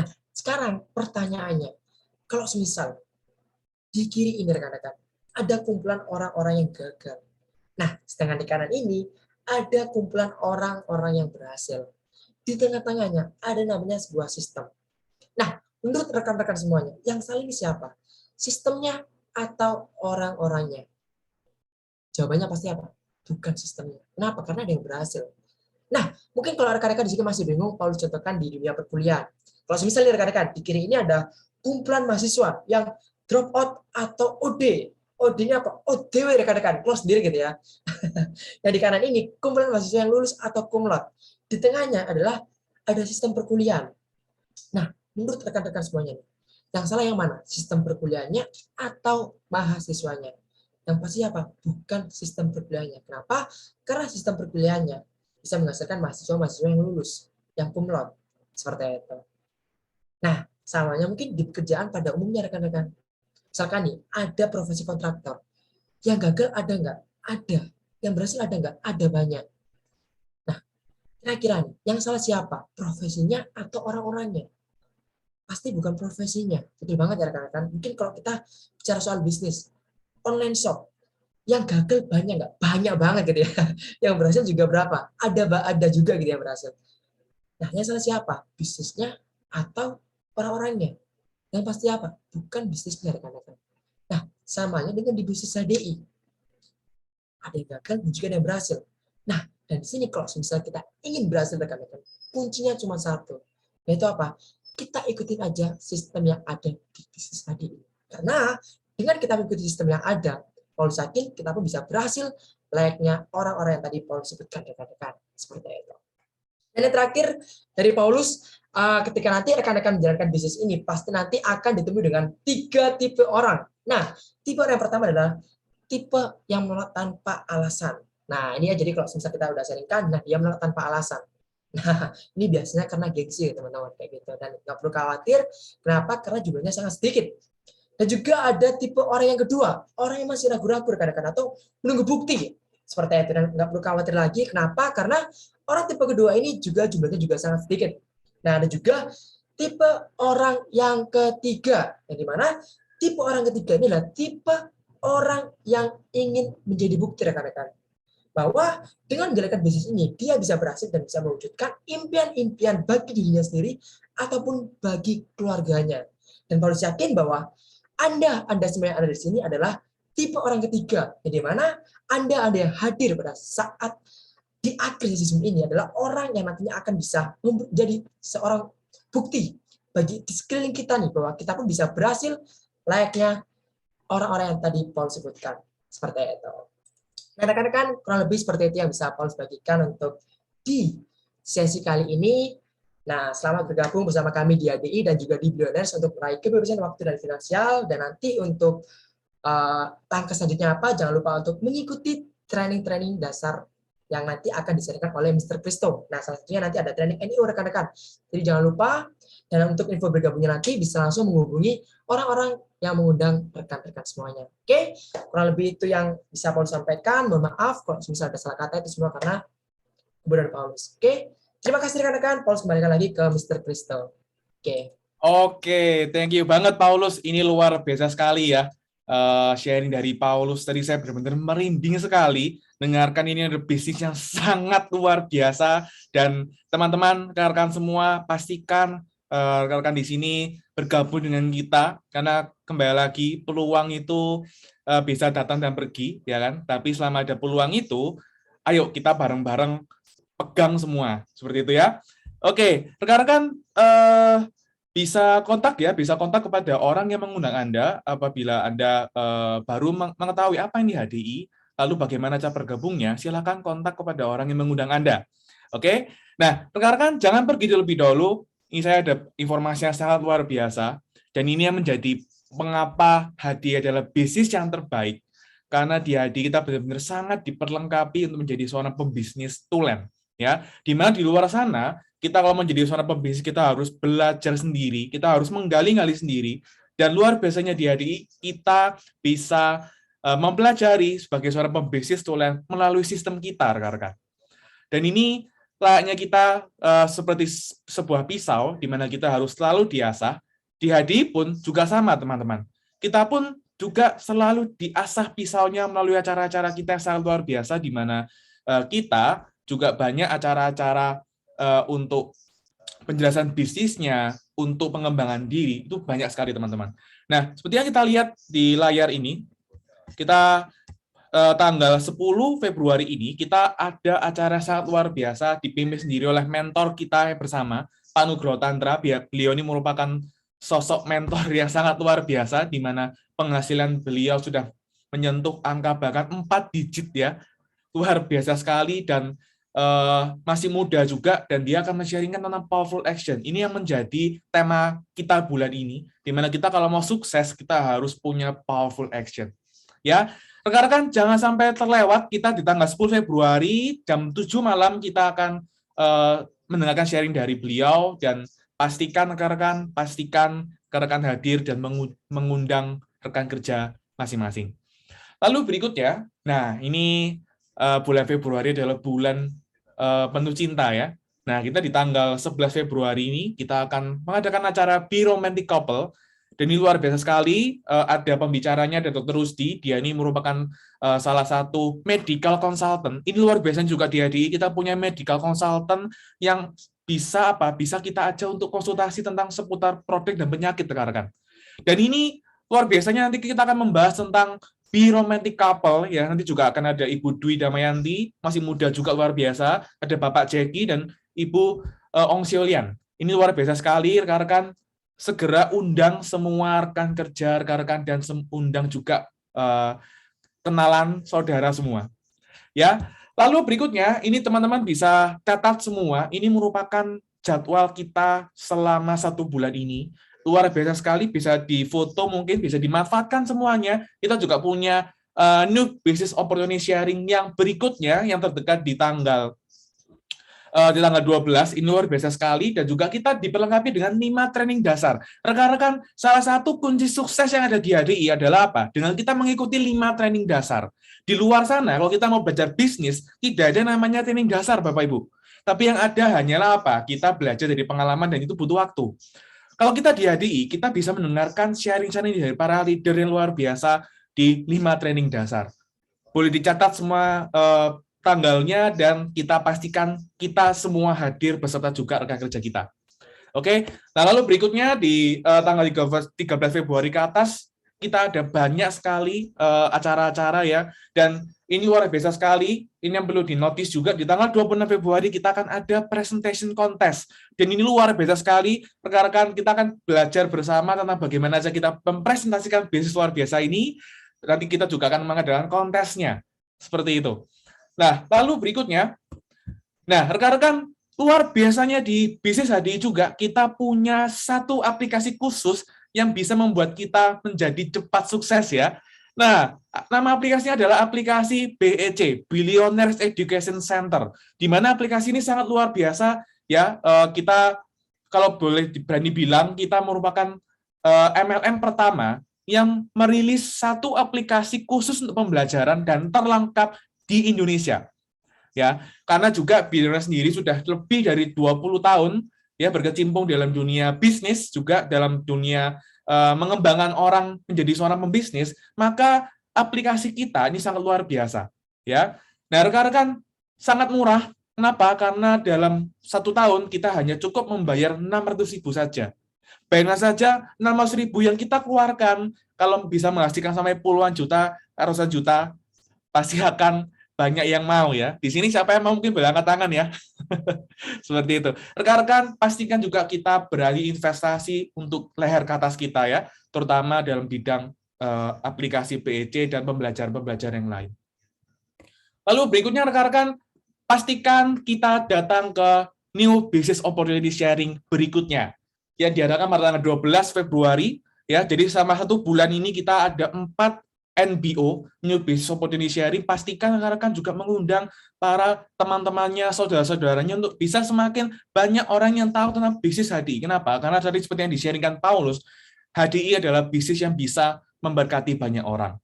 Nah, sekarang pertanyaannya, kalau semisal di kiri ini rekan-rekan ada kumpulan orang-orang yang gagal. Nah, sedangkan di kanan ini ada kumpulan orang-orang yang berhasil. Di tengah-tengahnya ada namanya sebuah sistem. Nah, menurut rekan-rekan semuanya, yang salah ini siapa? Sistemnya atau orang-orangnya? Jawabannya pasti apa? Bukan sistemnya. Kenapa? Karena ada yang berhasil. Nah, mungkin kalau rekan-rekan di sini masih bingung, Paulus contohkan di dunia perkuliahan. Kalau misalnya rekan-rekan, di kiri ini ada kumpulan mahasiswa yang drop out atau OD. OD-nya apa? ODW rekan-rekan, close sendiri gitu ya. Yang di kanan ini, kumpulan mahasiswa yang lulus atau cum laude. Di tengahnya adalah ada sistem perkuliahan. Nah, menurut rekan-rekan semuanya, yang salah yang mana? Sistem perkuliahannya atau mahasiswanya? Yang pasti apa? Bukan sistem perkuliahannya. Kenapa? Karena sistem perkuliahannya bisa menghasilkan mahasiswa-mahasiswa yang lulus, yang cum laude, seperti itu. Nah, samanya mungkin di pekerjaan pada umumnya rekan-rekan. Misalkan nih, ada profesi kontraktor. Yang gagal ada nggak? Ada. Yang berhasil ada nggak? Ada banyak. Nah, kira-kira nih, yang salah siapa? Profesinya atau orang-orangnya? Pasti bukan profesinya. Betul banget ya rekan-rekan. Mungkin kalau kita bicara soal bisnis, online shop, yang gagal banyak nggak? Banyak banget gitu ya. Yang berhasil juga berapa? Ada juga gitu yang berhasil. Nah, yang salah siapa? Bisnisnya atau orang-orangnya? Yang pasti apa? Bukan bisnisnya rekan-rekan. Nah, samanya dengan di bisnis HDI. Ada yang gagal dan juga ada yang berhasil. Nah, dan di sini kalau misalnya kita ingin berhasil rekan-rekan, kuncinya cuma satu. Yaitu apa? Kita ikutin aja sistem yang ada di bisnis HDI. Karena dengan kita mengikuti sistem yang ada, Paulus yakin kita pun bisa berhasil layaknya orang-orang yang tadi Paulus sebutkan rekan-rekan. Seperti itu. Dan yang terakhir dari Paulus, ketika nanti rekan-rekan menjalankan bisnis ini, pasti nanti akan ditemui dengan 3 tipe orang. Nah, tipe orang yang pertama adalah tipe yang menolak tanpa alasan. Nah, ini ya, jadi kalau misalnya kita udah sharingkan, nah dia menolak tanpa alasan. Nah, ini biasanya karena gengsi teman-teman kayak gitu. Dan nggak perlu khawatir, kenapa? Karena jumlahnya sangat sedikit. Dan juga ada tipe orang yang kedua, orang yang masih ragu-ragu rekan-rekan atau menunggu bukti. Seperti itu, dan nggak perlu khawatir lagi. Kenapa? Karena orang tipe kedua ini juga jumlahnya juga sangat sedikit. Nah, ada juga tipe orang yang ketiga, yang dimana tipe orang ketiga ini adalah tipe orang yang ingin menjadi bukti rekan-rekan. Bahwa dengan menjalankan bisnis ini, dia bisa berhasil dan bisa mewujudkan impian-impian bagi dirinya sendiri ataupun bagi keluarganya. Dan Paulus yakin bahwa Anda semua yang ada di sini adalah tipe orang ketiga, yang dimana Anda yang hadir pada saat di akhir sistem ini adalah orang yang nantinya akan bisa menjadi seorang bukti bagi di sekeliling kita nih, bahwa kita pun bisa berhasil layaknya orang-orang yang tadi Paul sebutkan. Seperti itu. Nah, rekan-rekan, kurang lebih seperti itu yang bisa Paulus bagikan untuk di sesi kali ini. Nah, selamat bergabung bersama kami di ADI dan juga di Billionaires untuk meraih kebebasan waktu dan finansial. Dan nanti untuk langkah selanjutnya apa, jangan lupa untuk mengikuti training-training dasar yang nanti akan disampaikan oleh Mr. Kristo. Nah, salah satunya nanti ada training NIO rekan-rekan. Jadi jangan lupa, dan untuk info bergabungnya nanti bisa langsung menghubungi orang-orang yang mengundang rekan-rekan semuanya. Oke, kurang lebih itu yang bisa Paulus sampaikan. Mohon maaf kalau misalnya ada salah kata, itu semua karena kebenaran Paulus. Oke, terima kasih rekan-rekan. Paulus kembalikan lagi ke Mr. Kristo. Oke. Oke, thank you banget Paulus. Ini luar biasa sekali ya. Sharing dari Paulus tadi saya benar-benar merinding sekali dengarkan. Ini ada bisnis yang sangat luar biasa, dan teman-teman rekan-rekan semua pastikan rekan-rekan di sini bergabung dengan kita, karena kembali lagi peluang itu bisa datang dan pergi ya kan, tapi selama ada peluang itu ayo kita bareng-bareng pegang semua seperti itu ya. Oke, rekan-rekan bisa kontak kepada orang yang mengundang Anda apabila Anda baru mengetahui apa ini HDI, lalu bagaimana cara bergabungnya, silakan kontak kepada orang yang mengundang Anda. Oke? Nah, rekan-rekan jangan pergi terlebih dahulu. Ini saya ada informasi yang sangat luar biasa, dan ini yang menjadi mengapa HDI adalah bisnis yang terbaik, karena di HDI kita benar-benar sangat diperlengkapi untuk menjadi seorang pembisnis tulen. Ya, di mana di luar sana kita kalau menjadi seorang pembisnis, kita harus belajar sendiri, kita harus menggali-gali sendiri, dan luar biasanya di HDI kita bisa mempelajari sebagai seorang pembisnis tulen melalui sistem kita, rekan-rekan. Dan ini layaknya kita seperti sebuah pisau, di mana kita harus selalu diasah. Di HDI pun juga sama, teman-teman. Kita pun juga selalu diasah pisaunya melalui acara-acara kita yang sangat luar biasa, di mana kita juga banyak acara-acara untuk penjelasan bisnisnya, untuk pengembangan diri, itu banyak sekali teman-teman. Nah, seperti yang kita lihat di layar ini, kita tanggal 10 Februari ini, kita ada acara sangat luar biasa, dipimpin sendiri oleh mentor kita yang bersama, Pak Nugroho Tantra. Beliau ini merupakan sosok mentor yang sangat luar biasa, di mana penghasilan beliau sudah menyentuh angka bahkan 4 digit ya, luar biasa sekali, dan masih muda juga, dan dia akan men-sharingkan tentang powerful action. Ini yang menjadi tema kita bulan ini, di mana kita kalau mau sukses, kita harus punya powerful action. Ya, rekan-rekan jangan sampai terlewat, kita di tanggal 10 Februari, jam 7 malam, kita akan mendengarkan sharing dari beliau, dan pastikan rekan-rekan hadir dan mengundang rekan kerja masing-masing. Lalu berikutnya, nah ini bulan Februari adalah bulan penuh cinta ya. Nah, kita di tanggal 11 Februari ini kita akan mengadakan acara Be Romantic Couple, dan ini luar biasa sekali. Ada pembicaranya, ada Dr. Rusdi. Dia ini merupakan salah satu medical consultant. Ini luar biasa juga di HDI, kita punya medical consultant yang bisa kita aja untuk konsultasi tentang seputar produk dan penyakit, rekan-rekan. Dan ini luar biasanya nanti kita akan membahas tentang Be Romantic Couple, ya, nanti juga akan ada Ibu Dwi Damayanti, masih muda juga luar biasa, ada Bapak Jeki dan Ibu Ong Siolian. Ini luar biasa sekali, rekan-rekan. Segera undang semua rekan kerja, rekan-rekan, dan undang juga kenalan saudara semua. Ya, lalu berikutnya, ini teman-teman bisa catat semua, ini merupakan jadwal kita selama 1 bulan ini. Luar biasa sekali, bisa difoto, mungkin bisa dimanfaatkan semuanya. Kita juga punya new business opportunity sharing yang berikutnya, yang terdekat di tanggal 12, ini luar biasa sekali, dan juga kita diperlengkapi dengan 5 training dasar. Rekan-rekan, salah satu kunci sukses yang ada di HDI adalah apa? Dengan kita mengikuti 5 training dasar. Di luar sana, kalau kita mau belajar bisnis, tidak ada namanya training dasar, Bapak Ibu. Tapi yang ada hanyalah apa? Kita belajar dari pengalaman, dan itu butuh waktu. Kalau kita di HDI, kita bisa mendengarkan sharing-sharing dari para leader yang luar biasa di 5 training dasar. Boleh dicatat semua tanggalnya, dan kita pastikan kita semua hadir beserta juga rekan kerja kita. Oke, nah lalu berikutnya di tanggal 13 Februari ke atas, kita ada banyak sekali acara-acara ya, dan ini luar biasa sekali. Ini yang perlu dinotis juga, di tanggal 26 Februari kita akan ada presentation contest, dan ini luar biasa sekali, rekan-rekan. Kita akan belajar bersama tentang bagaimana saja kita mempresentasikan bisnis luar biasa ini. Nanti kita juga akan mengadakan kontesnya. Seperti itu. Nah, lalu berikutnya, nah rekan-rekan, luar biasanya di bisnis HDI juga kita punya satu aplikasi khusus yang bisa membuat kita menjadi cepat sukses ya. Nah, nama aplikasinya adalah aplikasi BEC, Billionaires Education Center, di mana aplikasi ini sangat luar biasa ya. Kita kalau boleh berani bilang kita merupakan MLM pertama yang merilis satu aplikasi khusus untuk pembelajaran dan terlengkap di Indonesia. Ya, karena juga Billionaires sendiri sudah lebih dari 20 tahun ya berkecimpung dalam dunia bisnis, juga dalam dunia mengembangkan orang menjadi seorang pembisnis, maka aplikasi kita ini sangat luar biasa. Ya, nah rekan-rekan sangat murah. Kenapa? Karena dalam 1 tahun kita hanya cukup membayar 600.000 saja. Bayangkan saja 600.000 yang kita keluarkan, kalau bisa menghasilkan sampai puluhan juta, ratusan juta, pasti akan banyak yang mau ya. Di sini siapa yang mau mungkin berangkat tangan ya. Seperti itu. Rekan-rekan, pastikan juga kita beralih investasi untuk leher ke atas kita ya, terutama dalam bidang aplikasi BEC dan pembelajaran-pembelajaran yang lain. Lalu berikutnya rekan-rekan, pastikan kita datang ke New Business Opportunity Sharing berikutnya yang diadakan pada tanggal 12 Februari ya. Jadi selama 1 bulan ini kita ada 4 NBO, New Business Opportunity Sharing. Pastikan rekan-rekan juga mengundang para teman-temannya, saudara-saudaranya untuk bisa semakin banyak orang yang tahu tentang bisnis HDI. Kenapa? Karena tadi seperti yang di-sharingkan Paulus, HDI adalah bisnis yang bisa memberkati banyak orang.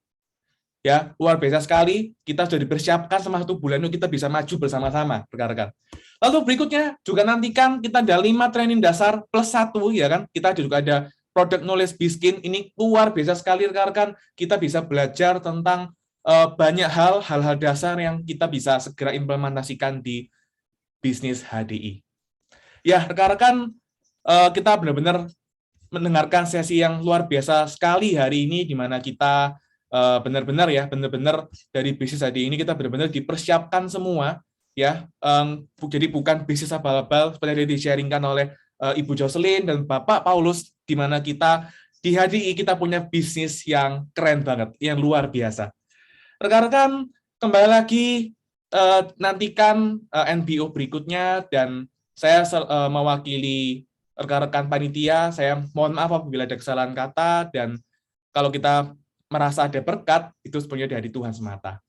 Ya, luar biasa sekali. Kita sudah dipersiapkan selama 1 bulan itu kita bisa maju bersama-sama, rekan-rekan. Lalu berikutnya juga nantikan kita ada 5 training dasar plus 1 ya kan. Kita juga ada product knowledge Biskin. Ini luar biasa sekali rekan-rekan. Kita bisa belajar tentang banyak hal-hal dasar yang kita bisa segera implementasikan di bisnis HDI. Ya, rekan-rekan, kita benar-benar mendengarkan sesi yang luar biasa sekali hari ini, di mana kita benar-benar dari bisnis HDI ini kita benar-benar dipersiapkan semua ya. Jadi bukan bisnis abal-abal seperti yang di-sharingkan oleh Ibu Jocelyn dan Bapak Paulus, di mana kita di HDI kita punya bisnis yang keren banget, yang luar biasa. Rekan-rekan, kembali lagi nantikan NBO berikutnya, dan saya mewakili rekan-rekan panitia, saya mohon maaf apabila ada kesalahan kata, dan kalau kita merasa ada berkat, itu sebenarnya dari Tuhan semata.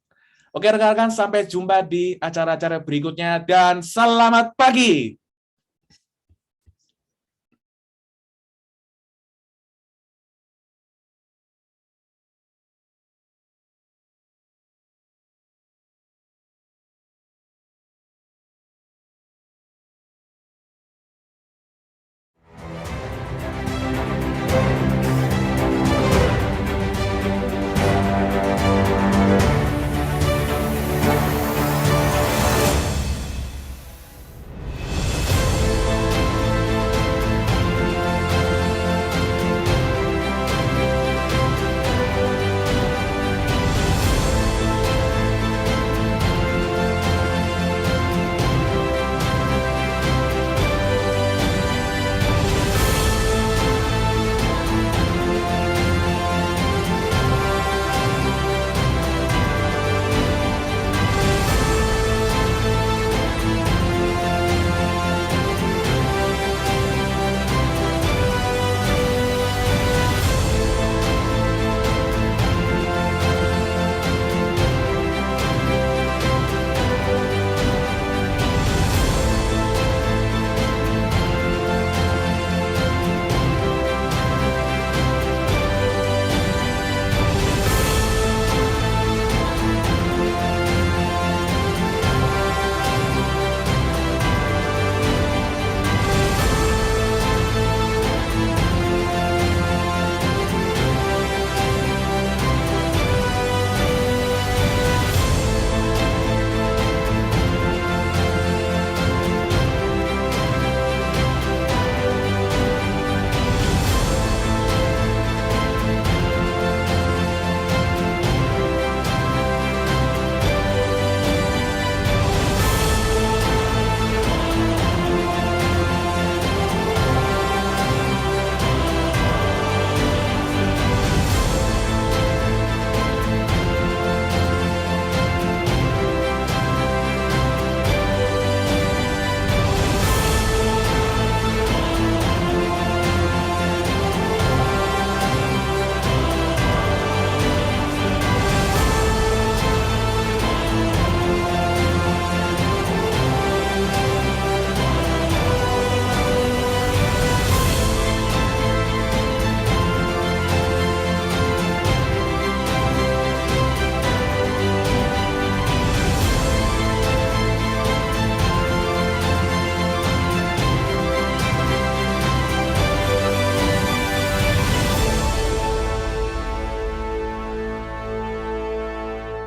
Oke rekan-rekan, sampai jumpa di acara-acara berikutnya, dan selamat pagi!